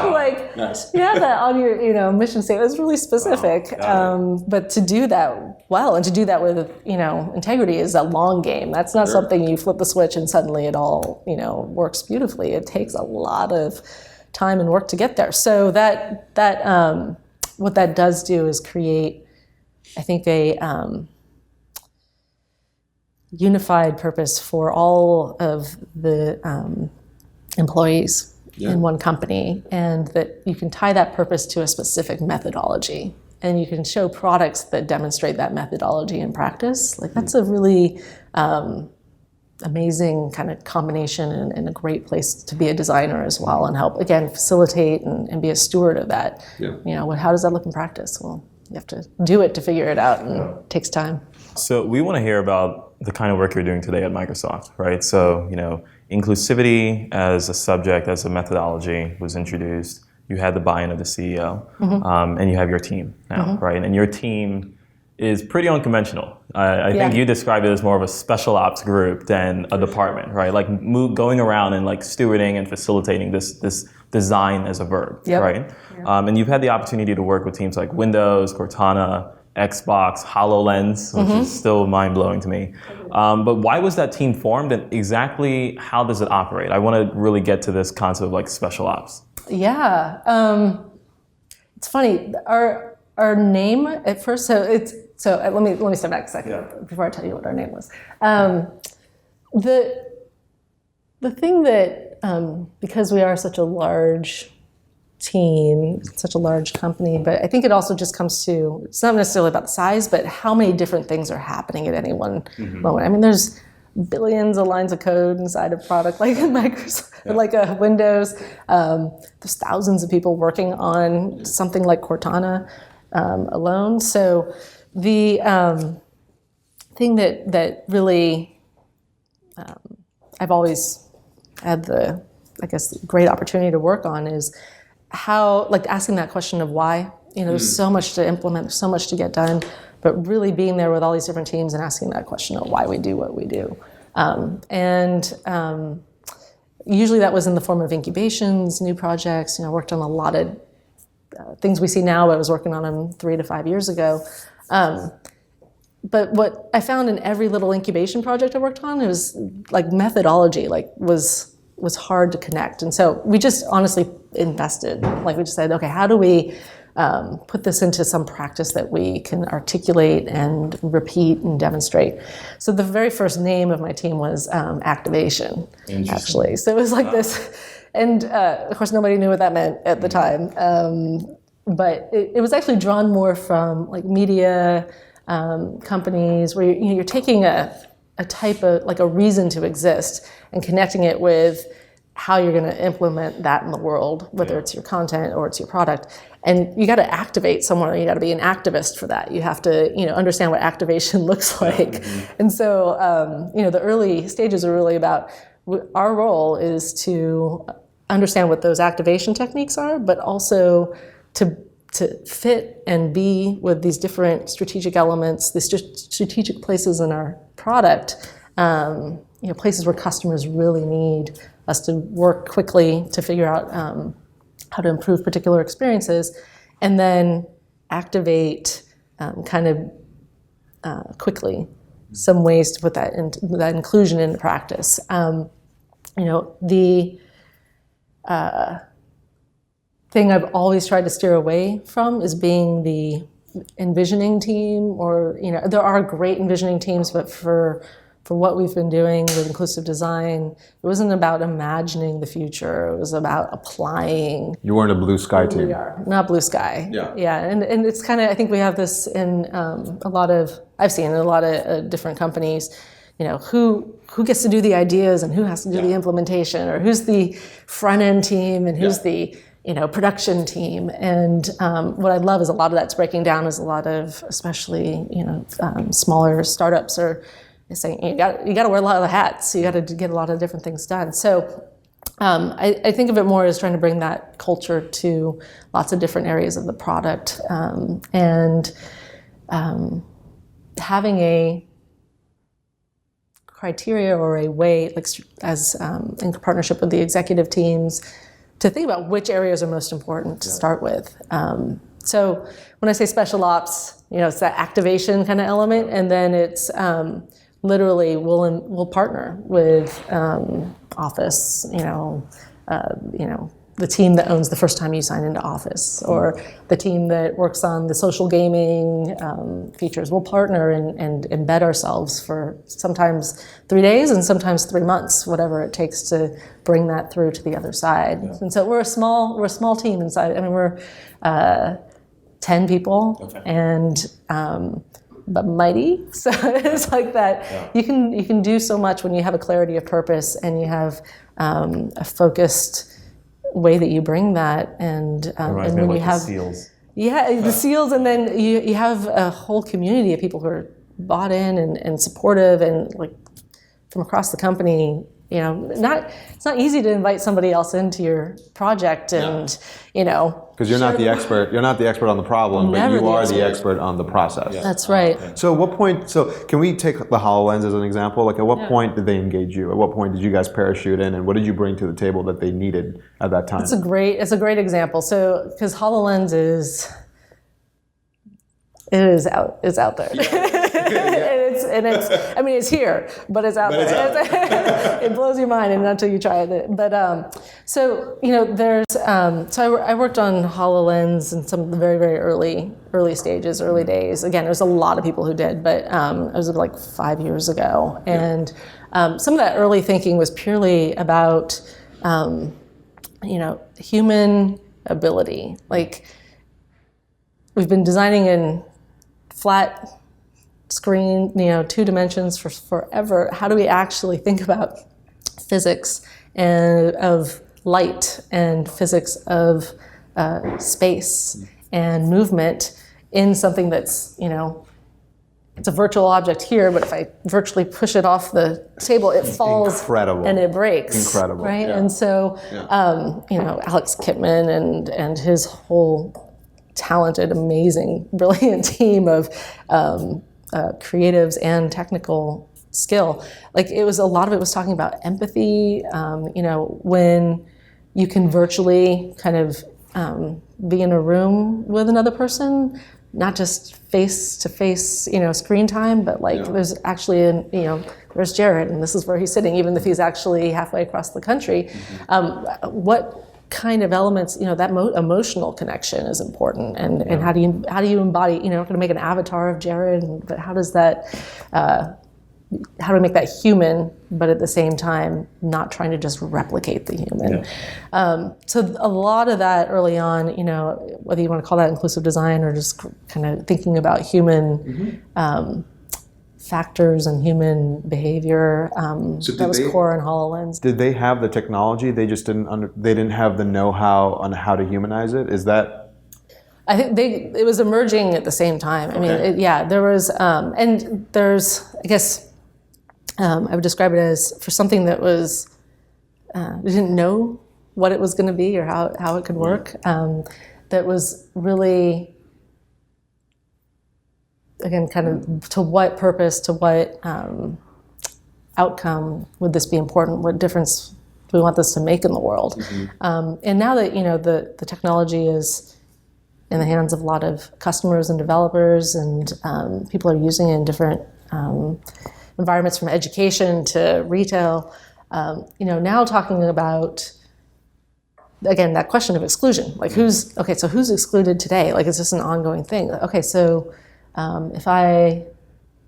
like Nice. you have that on your mission statement. It's really specific. But to do that well and to do that with integrity is a long game. That's not something you flip the switch and suddenly it all works beautifully. It takes a lot of time and work to get there. So that what that does do is create, I think, a unified purpose for all of the employees in one company, and that you can tie that purpose to a specific methodology, and you can show products that demonstrate that methodology in practice. Like that's a really amazing kind of combination and a great place to be a designer as well, and help again facilitate and be a steward of that. How does that look in practice? Well, you have to do it to figure it out, and it takes time. So we want to hear about the kind of work you're doing today at Microsoft, right? So, inclusivity as a subject, as a methodology was introduced. You had the buy-in of the CEO, and you have your team now, right? And your team is pretty unconventional. I think you described it as more of a special ops group than a department, right? Like going around and like stewarding and facilitating this design as a verb, right? And you've had the opportunity to work with teams like Windows, Cortana, Xbox, Hololens, which is still mind-blowing to me. But why was that team formed, and exactly how does it operate? I want to really get to this concept of like special ops. Yeah, it's funny. Our name at first. Let me step back a second before I tell you what our name was. The thing that because we are such a large team, such a large company, but I think it also just comes to, it's not necessarily about the size, but how many different things are happening at any one moment. I mean, there's billions of lines of code inside a product like Microsoft, like a Windows. There's thousands of people working on something like Cortana alone. So the thing that really I've always had the, great opportunity to work on is how, asking that question of why. There's so much to implement, there's so much to get done, but really being there with all these different teams and asking that question of why we do what we do. Usually that was in the form of incubations, new projects. I worked on a lot of things we see now, but I was working on them 3 to 5 years ago. But what I found in every little incubation project I worked on, it was like methodology, was hard to connect. And so we just honestly invested. We just said, okay, how do we put this into some practice that we can articulate and repeat and demonstrate? So the very first name of my team was Activation, actually. So it was like this. And of course, nobody knew what that meant at the time. But it was actually drawn more from media companies where you're taking a type of, a reason to exist and connecting it with how you're going to implement that in the world, whether it's your content or it's your product. And you got to activate someone. You got to be an activist for that. You have to, understand what activation looks like. And so, the early stages are really about, our role is to understand what those activation techniques are, but also to fit and be with these different strategic elements, these strategic places in our product, places where customers really need us to work quickly to figure out how to improve particular experiences, and then activate quickly some ways to put that inclusion into practice. The thing I've always tried to steer away from is being the envisioning team, or there are great envisioning teams, but for what we've been doing with inclusive design, it wasn't about imagining the future. It was about applying. You weren't a blue sky team. We are not blue sky. Yeah, and it's kind of, I think we have this in I've seen in a lot of different companies. Who gets to do the ideas and who has to do the implementation, or who's the front end team and who's the production team. And what I love is a lot of that's breaking down as a lot of, especially smaller startups are saying you got to wear a lot of the hats. You got to get a lot of different things done. So I think of it more as trying to bring that culture to lots of different areas of the product, and having a criteria or a way, like as in partnership with the executive teams, to think about which areas are most important to start with. So when I say special ops, it's that activation kind of element, and then it's literally we'll partner with Office, the team that owns the first time you sign into Office, or the team that works on the social gaming features. We'll partner and embed ourselves for sometimes 3 days and sometimes 3 months, whatever it takes to bring that through to the other side. Yeah. And so we're a small team inside. I mean, we're 10 people, and but mighty. So it's like that. Yeah. You can do so much when you have a clarity of purpose and you have a focused way that you bring that, and when you have the SEALs. Yeah, the SEALs, and then you have a whole community of people who are bought in and supportive, and like from across the company. It's not easy to invite somebody else into your project, and because you're not the expert. You're not the expert on the problem, but you are the expert on the process. Yeah. That's right. So at what point? So can we take the Hololens as an example? Like, at what point did they engage you? At what point did you guys parachute in, and what did you bring to the table that they needed at that time? It's a great example. So because Hololens is out there. It's here, but it's out there. It blows your mind until you try it. But there's I worked on Hololens in some of the very, very early stages, early days. Again, there's a lot of people who did, but it was like 5 years ago, and some of that early thinking was purely about human ability. Like, we've been designing in flat screen, 2 dimensions for forever. How do we actually think about physics and of light and physics of space and movement in something that's, it's a virtual object here, but if I virtually push it off the table, it falls. Incredible. And it breaks. Incredible. Right? Yeah. And so, Alex Kipman and his whole talented, amazing, brilliant team of creatives and technical skill. Like, a lot of it was talking about empathy. When you can virtually kind of be in a room with another person, not just face-to-face, screen time, but there's actually there's Jared, and this is where he's sitting, even if he's actually halfway across the country. What kind of elements, that emotional connection is important, and how do you embody, we're going to make an avatar of Jared, but how does that, how do we make that human, but at the same time not trying to just replicate the human? So a lot of that early on, whether you want to call that inclusive design or just kind of thinking about human factors and human behavior, that was core in HoloLens. Did they have the technology? They just didn't have the know-how on how to humanize it? Is that? I think it was emerging at the same time. I mean, there was, and there's, I guess, I would describe it as, for something that was, we didn't know what it was going to be or how it could work, that was really, again, kind of to what purpose, to what outcome would this be important? What difference do we want this to make in the world? And now that the technology is in the hands of a lot of customers and developers, and people are using it in different environments, from education to retail. Now talking about, again, that question of exclusion, like who's excluded today? Like, is this an ongoing thing? Okay, so if I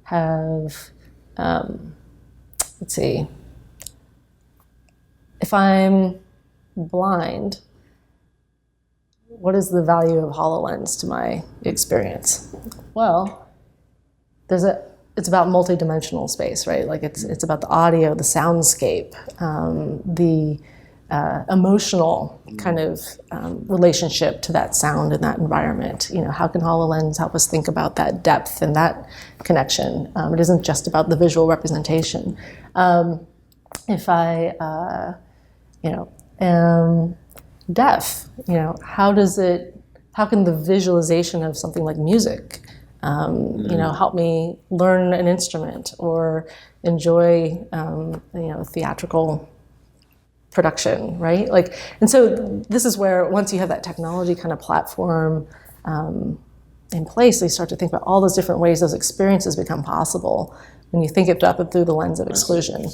have, let's see, if I'm blind, what is the value of HoloLens to my experience? Well, it's about multidimensional space, right? Like, it's about the audio, the soundscape, the emotional kind of relationship to that sound and that environment. How can HoloLens help us think about that depth and that connection? It isn't just about the visual representation. If I, am deaf, how can the visualization of something like music, help me learn an instrument, or enjoy, theatrical production, right? Like, and so this is where once you have that technology kind of platform in place, you start to think about all those different ways those experiences become possible when you think about it through the lens of exclusion.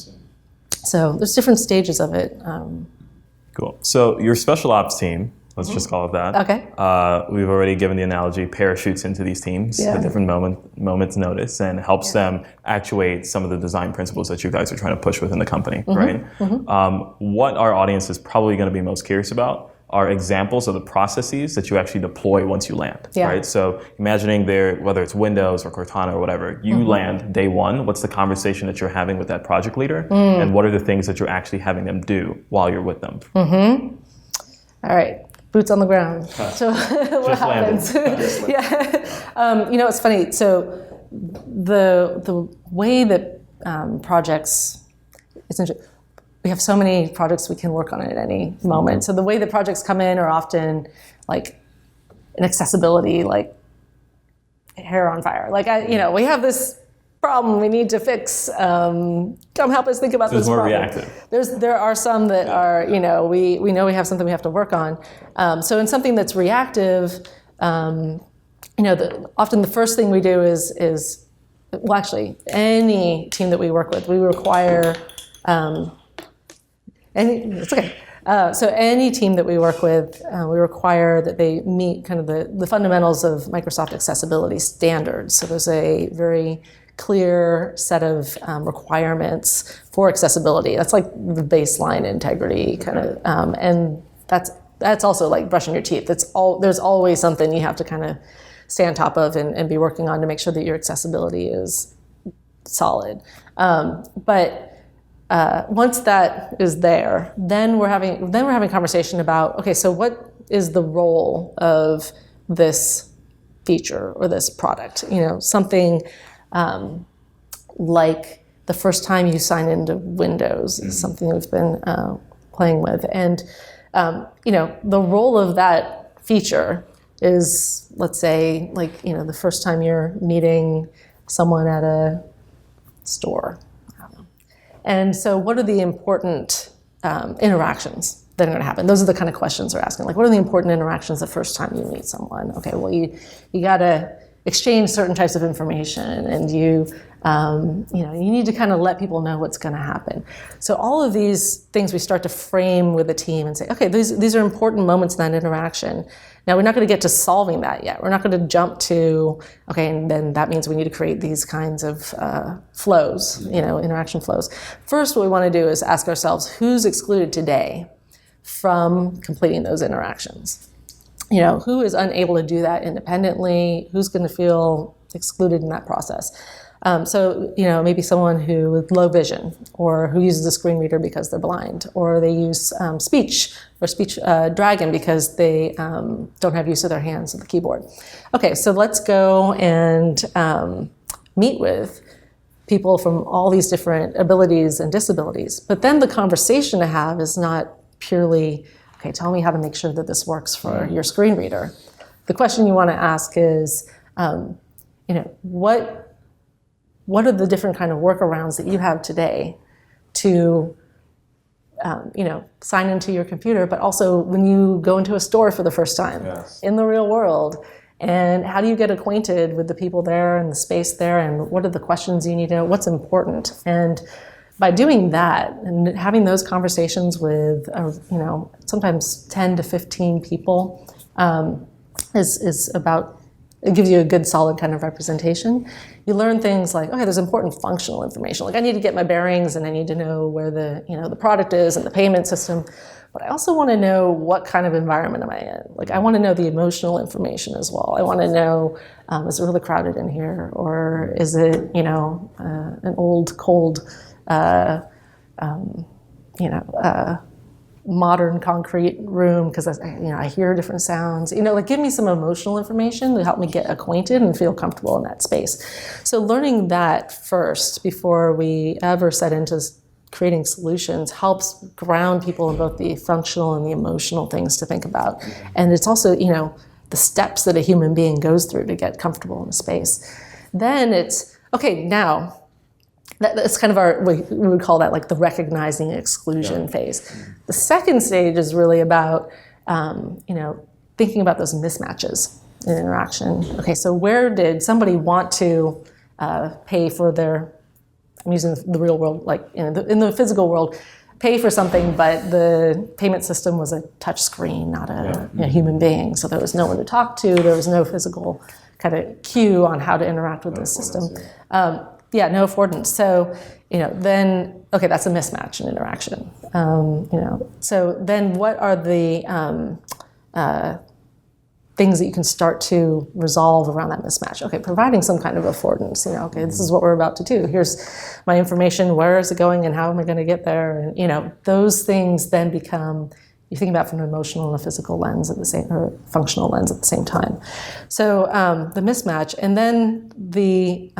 So there's different stages of it. Cool. So your special ops team, let's just call it that. Okay. We've already given the analogy parachutes into these teams at different moments notice and helps them actuate some of the design principles that you guys are trying to push within the company, right? What our audience is probably going to be most curious about are examples of the processes that you actually deploy once you land, right? So imagining whether it's Windows or Cortana or whatever, you land day one, what's the conversation that you're having with that project leader? And what are the things that you're actually having them do while you're with them? All right. Boots on the ground. So what happens? It's funny. So the way that projects, essentially, we have so many projects we can work on at any moment. So the way that projects come in are often like an accessibility, like hair on fire. Like we have this problem we need to fix. Come help us think about this problem. Reactive. There are some that are, we know we have something we have to work on. So in something that's reactive, often the first thing we do is well, actually, any team that we work with, we require, it's okay. So any team that we work with, we require that they meet kind of the fundamentals of Microsoft accessibility standards. So there's a very clear set of requirements for accessibility. That's like the baseline integrity kind of, and that's also like brushing your teeth. There's always something you have to kind of stay on top of and be working on to make sure that your accessibility is solid. But once that is there, then we're having a conversation about, okay, so what is the role of this feature or this product? Something like the first time you sign into Windows is something we've been playing with, and the role of that feature is, let's say, like the first time you're meeting someone at a store. And so what are the important interactions that are going to happen? Those are the kind of questions we're asking. Like, what are the important interactions the first time you meet someone? Okay, well, you got to exchange certain types of information, and you need to kind of let people know what's going to happen. So all of these things we start to frame with the team and say, okay, these are important moments in that interaction. Now, we're not going to get to solving that yet. We're not going to jump to, okay, and then that means we need to create these kinds of flows, interaction flows. First, what we want to do is ask ourselves, who's excluded today from completing those interactions? Who is unable to do that independently? Who's going to feel excluded in that process? So maybe someone who with low vision, or who uses a screen reader because they're blind, or they use speech dragon because they don't have use of their hands with the keyboard. Okay, so let's go and meet with people from all these different abilities and disabilities. But then the conversation to have is not purely, okay, tell me how to make sure that this works for your screen reader. The question you want to ask is, what are the different kind of workarounds that you have today to, sign into your computer, but also when you go into a store for the first time in the real world, and how do you get acquainted with the people there and the space there, and what are the questions you need to know, what's important? And by doing that and having those conversations with, sometimes 10 to 15 people is about, it gives you a good solid kind of representation. You learn things like, okay, there's important functional information. Like I need to get my bearings and I need to know where the product is and the payment system. But I also want to know what kind of environment am I in? Like I want to know the emotional information as well. I want to know, is it really crowded in here? Or is it, an old, cold, modern concrete room because I hear different sounds. Give me some emotional information to help me get acquainted and feel comfortable in that space. So learning that first before we ever set into creating solutions helps ground people in both the functional and the emotional things to think about. And it's also, the steps that a human being goes through to get comfortable in a space. Then it's, okay, now That's kind of we would call that like the recognizing exclusion phase. The second stage is really about, thinking about those mismatches in interaction. Okay, so where did somebody want to pay for their, I'm using the real world, like in the physical world, pay for something, but the payment system was a touch screen, not a human being. So there was no one to talk to. There was no physical kind of cue on how to interact with the system. No affordance. So, then, okay, that's a mismatch in interaction. So then what are the things that you can start to resolve around that mismatch? Okay, providing some kind of affordance. Okay, this is what we're about to do. Here's my information. Where is it going, and how am I going to get there? And those things then become, you think about from an emotional and a physical lens at the same, or functional lens at the same time. So the mismatch, and then the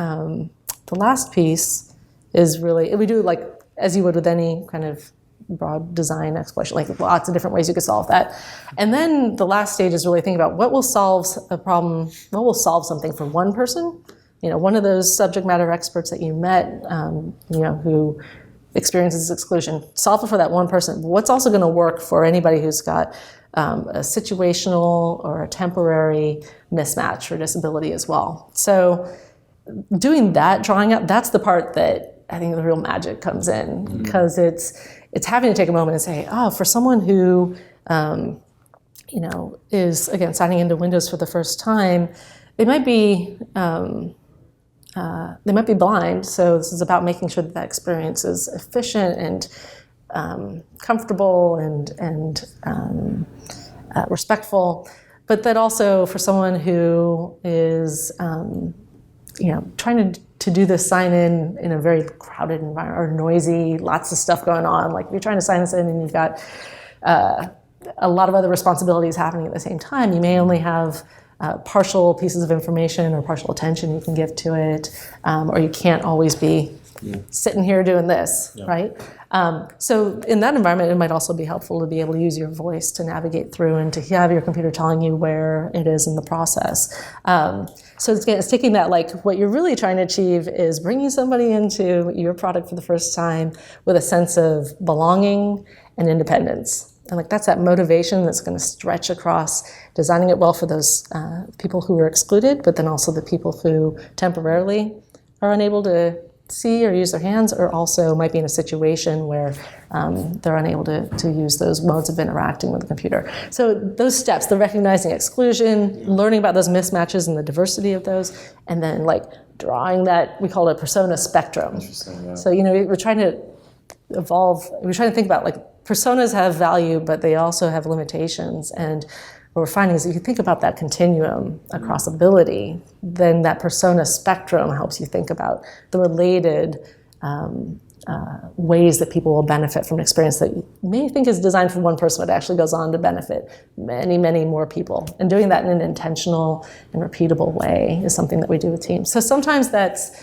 last piece is really, we do like as you would with any kind of broad design exploration, like lots of different ways you could solve that. And then the last stage is really thinking about what will solve a problem, what will solve something for one person. One of those subject matter experts that you met, who experiences exclusion, solve it for that one person. What's also going to work for anybody who's got a situational or a temporary mismatch or disability as well. So doing that, drawing up, that's the part that I think the real magic comes in, because it's having to take a moment and say, for someone who, is again signing into Windows for the first time, they might be blind. So this is about making sure that experience is efficient and comfortable and respectful. But that also for someone who is trying to do this sign in a very crowded environment or noisy, lots of stuff going on. Like if you're trying to sign this in and you've got a lot of other responsibilities happening at the same time, you may only have partial pieces of information or partial attention you can give to it, or you can't always be sitting here doing this, right? So in that environment, it might also be helpful to be able to use your voice to navigate through and to have your computer telling you where it is in the process. So it's taking that, like what you're really trying to achieve is bringing somebody into your product for the first time with a sense of belonging and independence. And like that's that motivation that's going to stretch across designing it well for those people who are excluded, but then also the people who temporarily are unable to see or use their hands, or also might be in a situation where they're unable to use those modes of interacting with the computer. So those steps, the recognizing exclusion, learning about those mismatches and the diversity of those, and then like drawing that, we call it a persona spectrum. So, we're trying to evolve, we're trying to think about like personas have value, but they also have limitations. And what we're finding is if you think about that continuum across ability, then that persona spectrum helps you think about the related ways that people will benefit from an experience that you may think is designed for one person, but actually goes on to benefit many, many more people. And doing that in an intentional and repeatable way is something that we do with teams. So sometimes that's,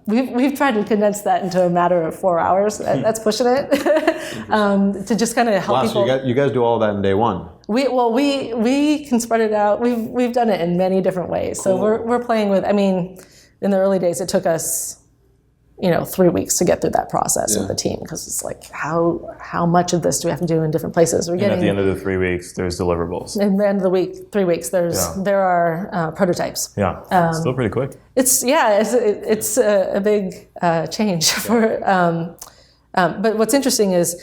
we've tried to condense that into a matter of 4 hours. That's pushing it. To just kind of help people. So you guys do all that in day one? We can spread it out. We've done it in many different ways. Cool. So we're playing with. I mean, in the early days, it took us 3 weeks to get through that process with the team, because it's like how much of this do we have to do in different places? And at the end of the 3 weeks, there's deliverables. At the end of the 3 weeks, there are prototypes. Yeah, still pretty quick. It's a big change for. But what's interesting is,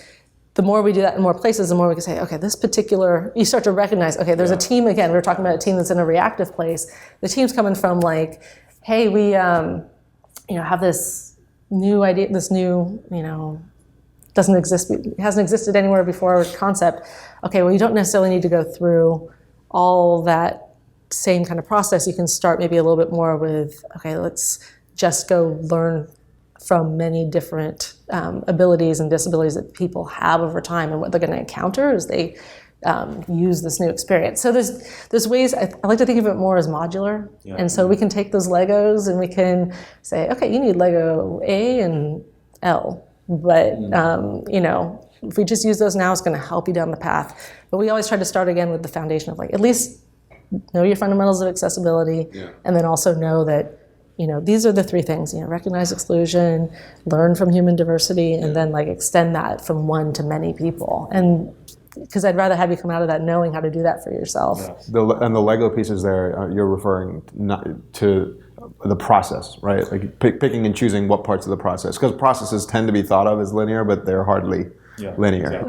the more we do that in more places, the more we can say, okay, this particular, you start to recognize, okay, there's a team, again, we were talking about a team that's in a reactive place. The team's coming from like, hey, we have this new idea, this new, doesn't exist, it hasn't existed anywhere before concept. Okay, well, you don't necessarily need to go through all that same kind of process. You can start maybe a little bit more with, okay, let's just go learn from many different abilities and disabilities that people have over time, and what they're going to encounter as they use this new experience. So there's ways, I like to think of it more as modular. Yeah. And so we can take those Legos and we can say, okay, you need Lego A and L, but if we just use those now, it's going to help you down the path. But we always try to start again with the foundation of like, at least know your fundamentals of accessibility, and then also know that these are the three things, recognize exclusion, learn from human diversity, and then like extend that from one to many people. And because I'd rather have you come out of that knowing how to do that for yourself. And the Lego pieces there, you're referring not to the process, right? Like picking and choosing what parts of the process, because processes tend to be thought of as linear, but they're hardly linear.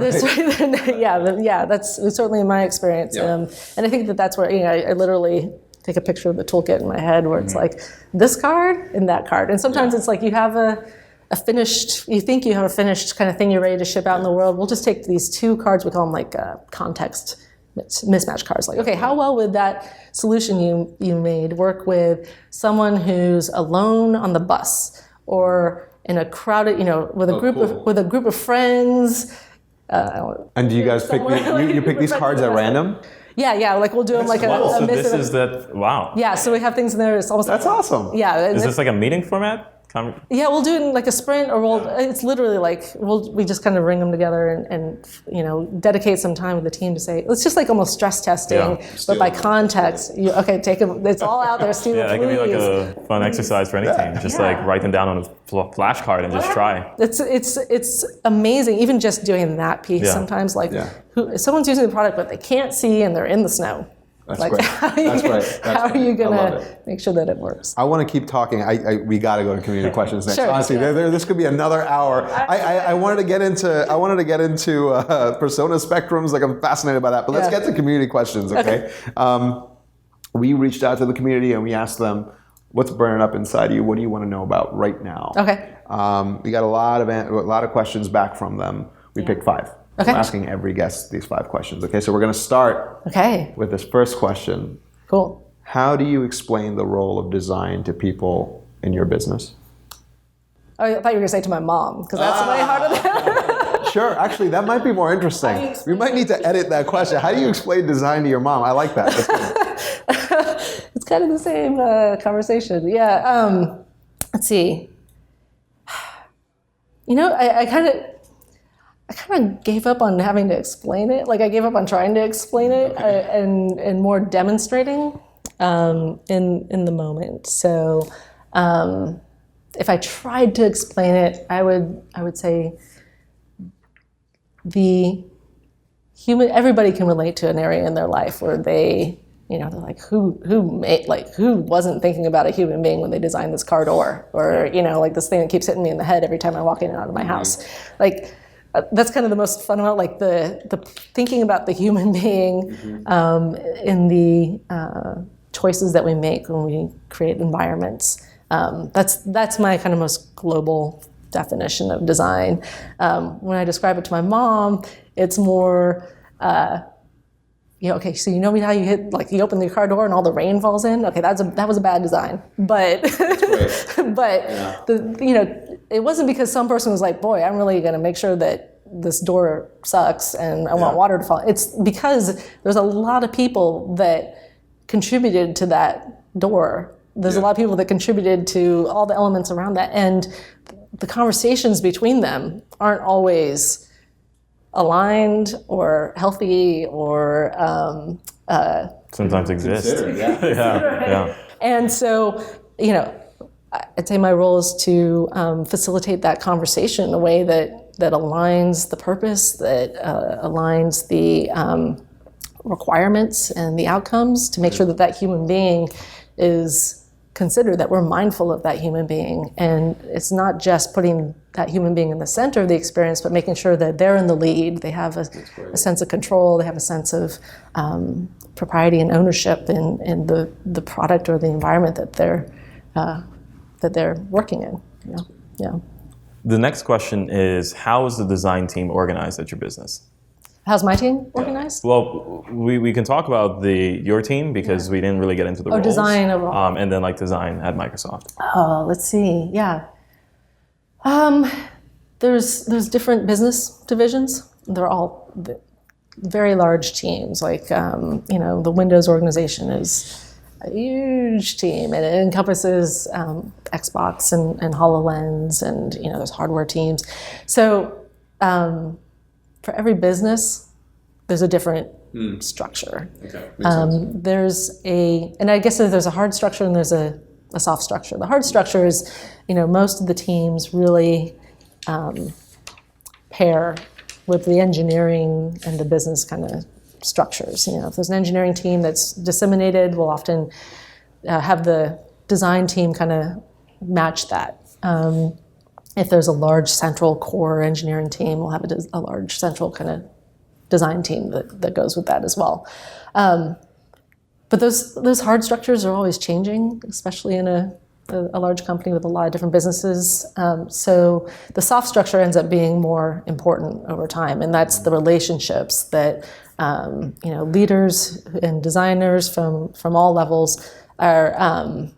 Yeah, that's certainly in my experience. And I think that that's where, I literally take a picture of the toolkit in my head where it's like this card and that card. And sometimes it's like you have you think you have a finished kind of thing you're ready to ship out in the world. We'll just take these two cards, we call them like context mismatch cards. Like, okay, how well would that solution you made work with someone who's alone on the bus or in a crowded, with a group of friends. And do you guys pick you pick these cards at random? Yeah, like we'll do them like a So miss this is that, wow. Yeah, so we have things in there. It's almost That's awesome. Yeah. Is this like a meeting format? Yeah, we'll do it in like a sprint, or it's literally like we just kind of bring them together and dedicate some time with the team to say, it's just like almost stress testing, but by context. Take them, it's all out there, Stu, that can be like a fun exercise for any team. Just like write them down on a flashcard and just try. It's amazing, even just doing that piece sometimes, like someone's using the product, but they can't see and they're in the snow. That's like, great. How are you going to make sure that it works? I want to keep talking. We got to go to community questions next. Sure. Honestly, this could be another hour. I wanted to get into persona spectrums. Like, I'm fascinated by that. But let's get to community questions, okay? We reached out to the community and we asked them, what's burning up inside you? What do you want to know about right now? Okay. We got a lot of questions back from them. We picked 5. Okay. I'm asking every guest these 5 questions. Okay, so we're going to start with this first question. Cool. How do you explain the role of design to people in your business? Oh, I thought you were going to say to my mom, because that's way harder than Sure, actually, that might be more interesting. We might need to edit that question. How do you explain design to your mom? I like that. That's good. It's kind of the same conversation. Yeah. Let's see. I kind of gave up on having to explain it. Like, I gave up on trying to explain it and more demonstrating in the moment. So if I tried to explain it, I would say everybody can relate to an area in their life where they're like, who wasn't thinking about a human being when they designed this car door, or like this thing that keeps hitting me in the head every time I walk in and out of my house. Like, that's kind of the most fundamental, like the thinking about the human being in the choices that we make when we create environments. That's my kind of most global definition of design. When I describe it to my mom, it's more, okay, so how you hit, like, you open the car door and all the rain falls in? Okay, that was a bad design. But it wasn't because some person was like, boy, I'm really going to make sure that this door sucks and I want water to fall. It's because there's a lot of people that contributed to that door. There's a lot of people that contributed to all the elements around that. And the conversations between them aren't always aligned or healthy or sometimes exist. Yeah. And so, I'd say my role is to facilitate that conversation in a way that aligns the purpose, that aligns the requirements and the outcomes, to make sure that human being is considered, that we're mindful of that human being. And it's not just putting that human being in the center of the experience, but making sure that they're in the lead. They have a sense of control. They have a sense of propriety and ownership in the product or the environment that they're working in. Yeah. The next question is, how is the design team organized at your business? How's my team organized? Well, we can talk about your team, because we didn't really get into the roles. Design overall. And then design at Microsoft. Oh, let's see. Yeah. There's different business divisions. They're all very large teams. Like, the Windows organization is a huge team, and it encompasses Xbox and Hololens, and there's hardware teams. So for every business, there's a different structure. Okay. And I guess there's a hard structure and there's a a soft structure. The hard structure is, most of the teams really pair with the engineering and the business kind of structures. If there's an engineering team that's disseminated, we'll often have the design team kind of match that. If there's a large central core engineering team, we'll have a large central kind of design team that goes with that as well. But those hard structures are always changing, especially in a large company with a lot of different businesses. So the soft structure ends up being more important over time, and that's the relationships that leaders and designers from all levels are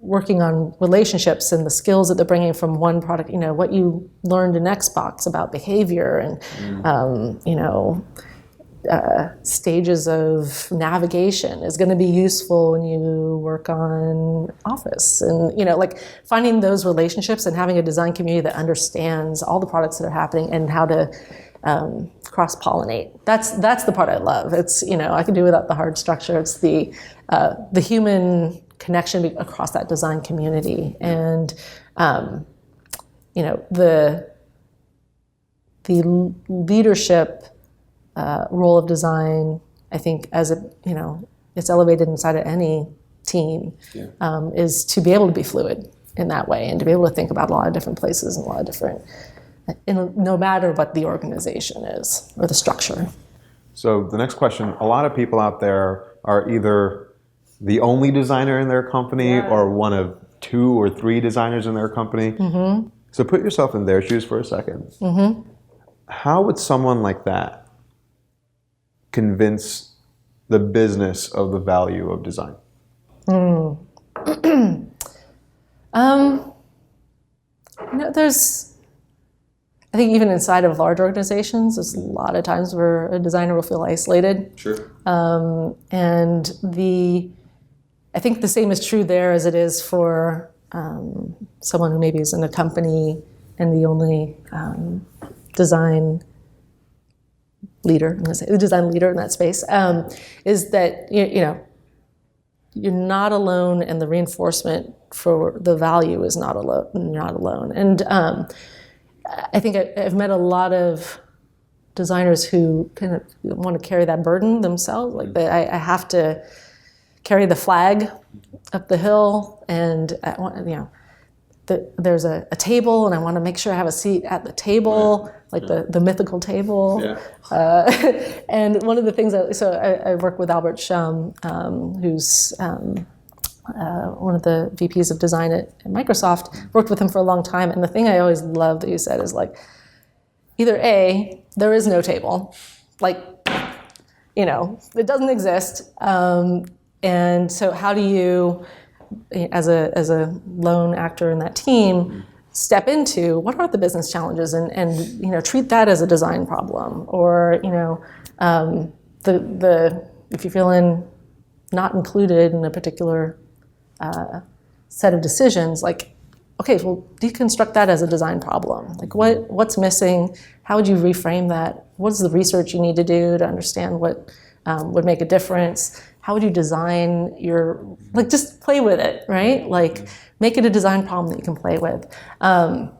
working on relationships and the skills that they're bringing from one product. What you learned in Xbox about behavior and stages of navigation is going to be useful when you work on Office, and finding those relationships and having a design community that understands all the products that are happening and how to cross-pollinate. That's the part I love. It's I can do without the hard structure. It's the human connection across that design community, and the leadership role of design, I think, as it's elevated inside of any team, is to be able to be fluid in that way and to be able to think about a lot of different places and a lot of different, no matter what the organization is or the structure. So the next question, a lot of people out there are either the only designer in their company or one of 2 or 3 designers in their company. Mm-hmm. So put yourself in their shoes for a second. Mm-hmm. How would someone like that convince the business of the value of design? I think even inside of large organizations, there's a lot of times where a designer will feel isolated. Sure. And I think the same is true there as it is for someone who maybe is in a company and the only design leader, I'm going to say the design leader in that space, is that you're not alone, and the reinforcement for the value is not alone. And I think I've met a lot of designers who kind of want to carry that burden themselves. Like I have to carry the flag up the hill, and there's a table, and I want to make sure I have a seat at the table, the mythical table. Yeah. And one of the things I work with Albert Shum, who's one of the VPs of design at Microsoft. Worked with him for a long time, and the thing I always loved that you said is either A, there is no table, it doesn't exist, and so how do you, as a lone actor in that team, step into what are the business challenges and treat that as a design problem, or if you're feeling not included in a particular set of decisions, okay, well, deconstruct that as a design problem. What's missing? How would you reframe that? What is the research you need to do to understand what would make a difference? How would you design just play with it, right? Make it a design problem that you can play with. The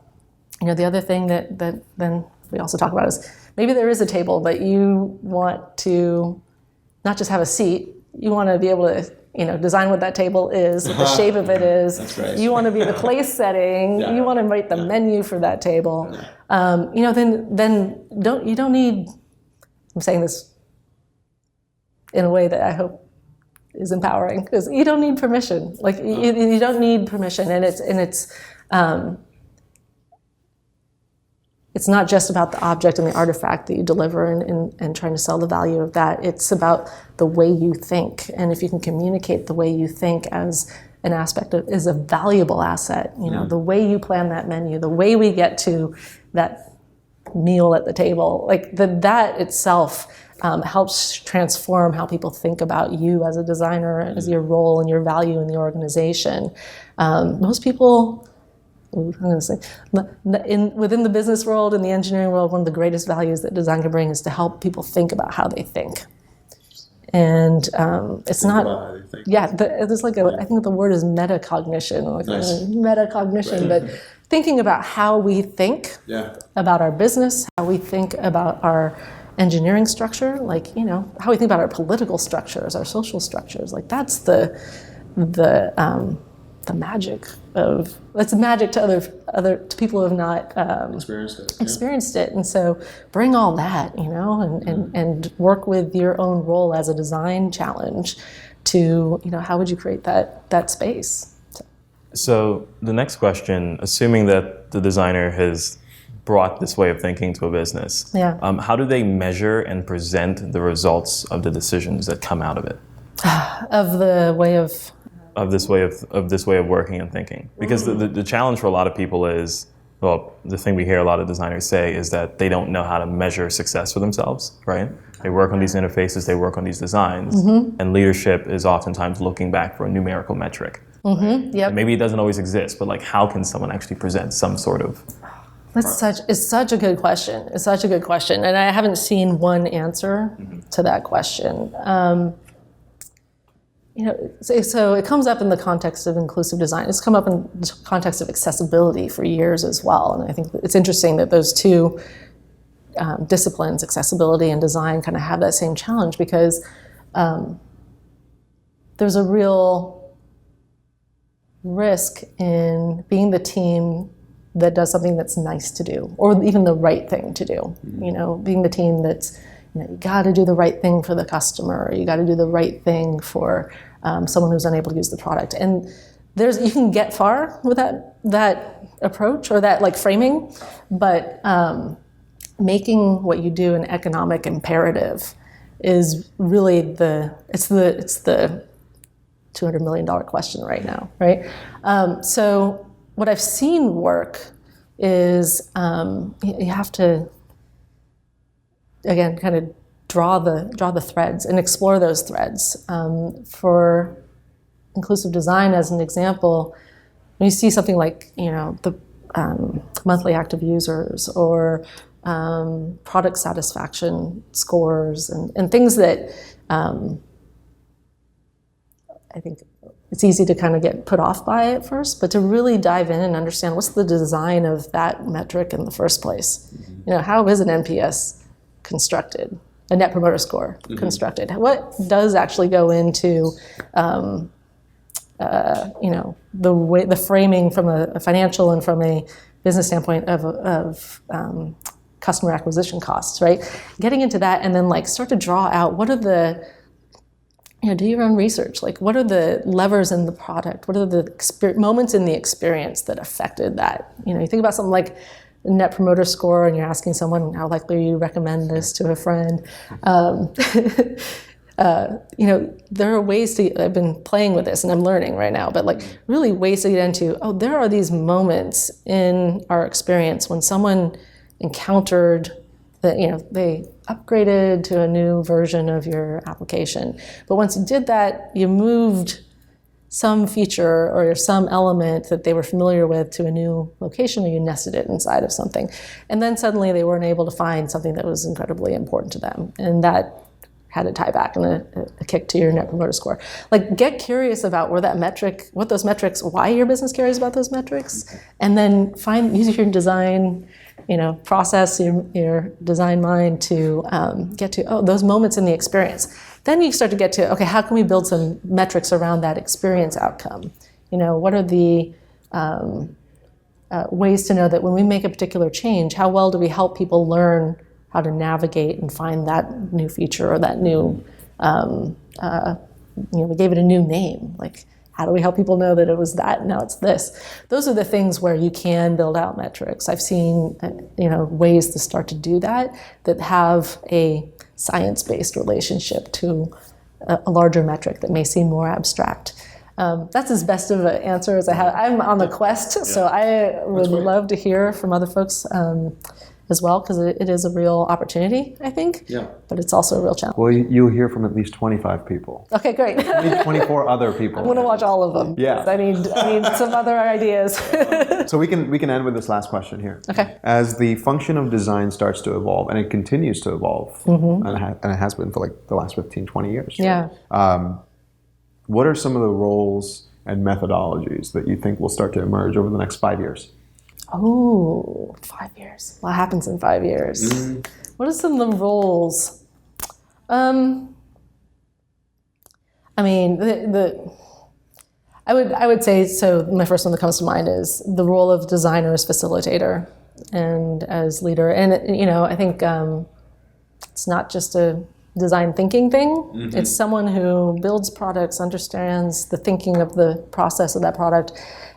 other thing that then we also talk about is maybe there is a table, but you want to not just have a seat, you want to be able to design what that table is, what the shape of it is. That's right. You want to be the place setting. You want to write the menu for that table. Then you don't need. I'm saying this in a way that I hope is empowering, because you don't need permission. You don't need permission, and it's not just about the object and the artifact that you deliver and trying to sell the value of that. It's about the way you think. And if you can communicate the way you think as an aspect is a valuable asset, the way you plan that menu, the way we get to that meal at the table, that itself helps transform how people think about you as a designer, as your role and your value in the organization. Most people, I'm going to say, within the business world and the engineering world, one of the greatest values that design can bring is to help people think about how they think. And it's not, there's like I think the word is metacognition, metacognition, but thinking about how we think about our business, how we think about our engineering structure, like, how we think about our political structures, our social structures, like that's the magic of, that's magic to other to people who have not experienced it. And so bring all that, and work with your own role as a design challenge to, how would you create that space? So the next question, assuming that the designer has brought this way of thinking to a business, how do they measure and present the results of the decisions that come out of it? Of this way of working and thinking, because the challenge for a lot of people is, well, the thing we hear a lot of designers say is that they don't know how to measure success for themselves, right? They work on these interfaces, they work on these designs, and leadership is oftentimes looking back for a numerical metric. Maybe it doesn't always exist, but like, how can someone actually present some sort of? It's such a good question. It's such a good question, and I haven't seen one answer to that question. So it comes up in the context of inclusive design. It's come up in the context of accessibility for years as well. And I think it's interesting that those two disciplines, accessibility and design, kind of have that same challenge, because there's a real risk in being the team that does something that's nice to do, or even the right thing to do. Being the team that's, you got to do the right thing for the customer, or you got to do the right thing for someone who's unable to use the product. And you can get far with that approach, or that like framing, but making what you do an economic imperative is really it's the $200 million question right now, right? So what I've seen work is you have to, again, kind of draw the threads and explore those threads. For inclusive design, as an example, when you see something like, the monthly active users, or product satisfaction scores, and things that I think it's easy to kind of get put off by at first, but to really dive in and understand what's the design of that metric in the first place. How is an NPS constructed? A Net Promoter Score constructed? What does actually go into, the framing from a financial and from a business standpoint of customer acquisition costs, right? Getting into that, and then start to draw out what are the, do your own research. What are the levers in the product? What are the moments in the experience that affected that? You think about something like Net Promoter Score, and you're asking someone, how likely are you to recommend this to a friend? There are ways to, I've been playing with this and I'm learning right now, but really ways to get into, there are these moments in our experience when someone encountered that, they upgraded to a new version of your application. But once you did that, you moved some feature or some element that they were familiar with to a new location, or you nested it inside of something. And then suddenly they weren't able to find something that was incredibly important to them. And that had a tie back and a kick to your Net Promoter Score. Get curious about where that metric, what those metrics, why your business cares about those metrics, and then use your design, process, your design mind to get to, those moments in the experience. Then you start to get to, okay, how can we build some metrics around that experience outcome? What are the ways to know that when we make a particular change, how well do we help people learn how to navigate and find that new feature, or that new, we gave it a new name. How do we help people know that it was that, now it's this? Those are the things where you can build out metrics. I've seen, ways to start to do that have a science-based relationship to a larger metric that may seem more abstract. That's as best of an answer as I have. I'm on the quest, so I would love to hear from other folks as well, because it is a real opportunity, I think. Yeah. But it's also a real challenge. Well, you'll hear from at least 25 people. Okay, great. Maybe 24 other people. I'm going to watch all of them. Yeah. I need some other ideas. So we can end with this last question here. Okay. As the function of design starts to evolve, and it continues to evolve, and it has been for like the last 15, 20 years. Yeah. What are some of the roles and methodologies that you think will start to emerge over the next 5 years? Oh, 5 years. What happens in 5 years? What are some of the roles? I mean, I would say, so my first one that comes to mind is the role of designer as facilitator and as leader. And, I think it's not just a design thinking thing. It's someone who builds products, understands the thinking of the process of that product,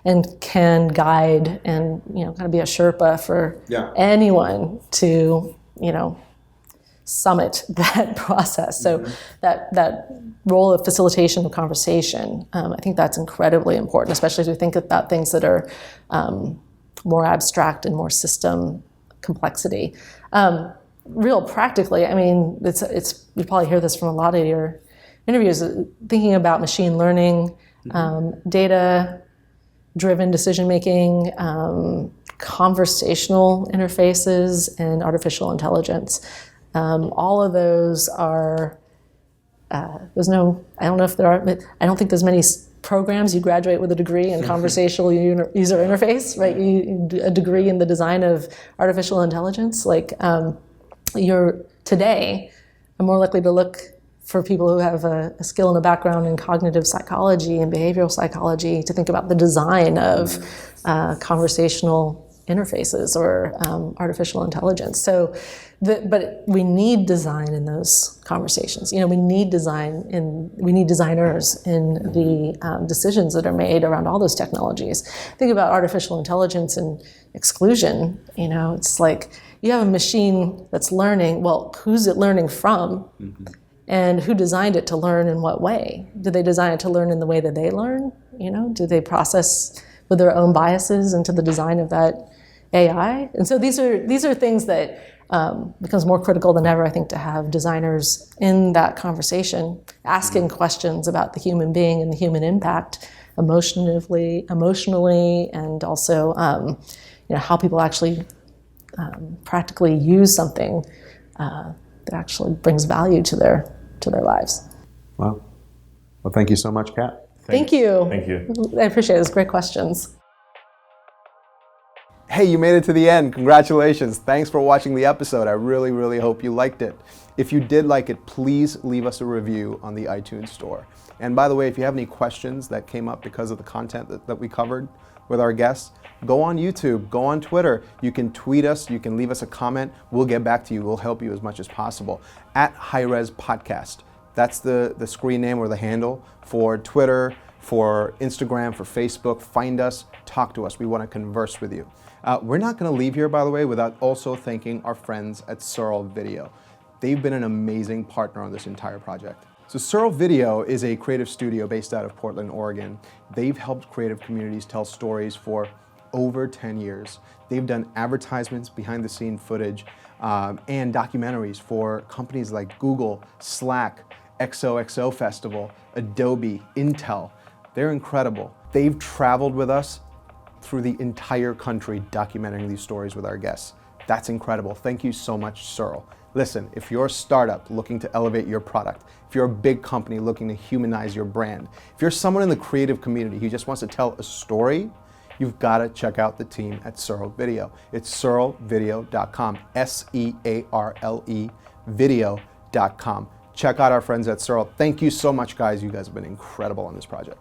and can guide and, kind of be a Sherpa for anyone to, summit that process. So that role of facilitation of conversation, I think that's incredibly important, especially as we think about things that are more abstract and more system complexity. Real practically, I mean, it's you probably hear this from a lot of your interviews, thinking about machine learning, data-driven decision-making, conversational interfaces, and artificial intelligence. All of those are, I don't know if there are, but I don't think there's many programs you graduate with a degree in conversational user interface, right? A degree in the design of artificial intelligence. Today, I'm more likely to look for people who have a skill and a background in cognitive psychology and behavioral psychology to think about the design of conversational interfaces or artificial intelligence. But we need design in those conversations. We need designers in the decisions that are made around all those technologies. Think about artificial intelligence and exclusion. It's like you have a machine that's learning. Well, who's it learning from? And who designed it to learn in what way? Did they design it to learn in the way that they learn? Do they process with their own biases into the design of that AI? And so these are things that becomes more critical than ever, I think, to have designers in that conversation, asking questions about the human being and the human impact emotionally, and also how people actually practically use something that actually brings value to their lives. Wow. Well, thank you so much, Kat. Thank you. Thank you. I appreciate it. It's great questions. Hey, you made it to the end. Congratulations. Thanks for watching the episode. I really, really hope you liked it. If you did like it, please leave us a review on the iTunes store. And by the way, if you have any questions that came up because of the content that we covered with our guests, go on YouTube, go on Twitter. You can tweet us, you can leave us a comment. We'll get back to you. We'll help you as much as possible. @HighRes Podcast. That's the screen name or the handle for Twitter, for Instagram, for Facebook. Find us, talk to us. We want to converse with you. We're not going to leave here, by the way, without also thanking our friends at Searle Video. They've been an amazing partner on this entire project. So Searle Video is a creative studio based out of Portland, Oregon. They've helped creative communities tell stories for over 10 years. They've done advertisements, behind the scene footage, and documentaries for companies like Google, Slack, XOXO Festival, Adobe, Intel. They're incredible. They've traveled with us through the entire country documenting these stories with our guests. That's incredible. Thank you so much, Searle. Listen, if you're a startup looking to elevate your product, if you're a big company looking to humanize your brand, if you're someone in the creative community who just wants to tell a story, you've got to check out the team at Searle Video. It's searlevideo.com, SEARLE video.com. Check out our friends at Searle. Thank you so much, guys. You guys have been incredible on this project.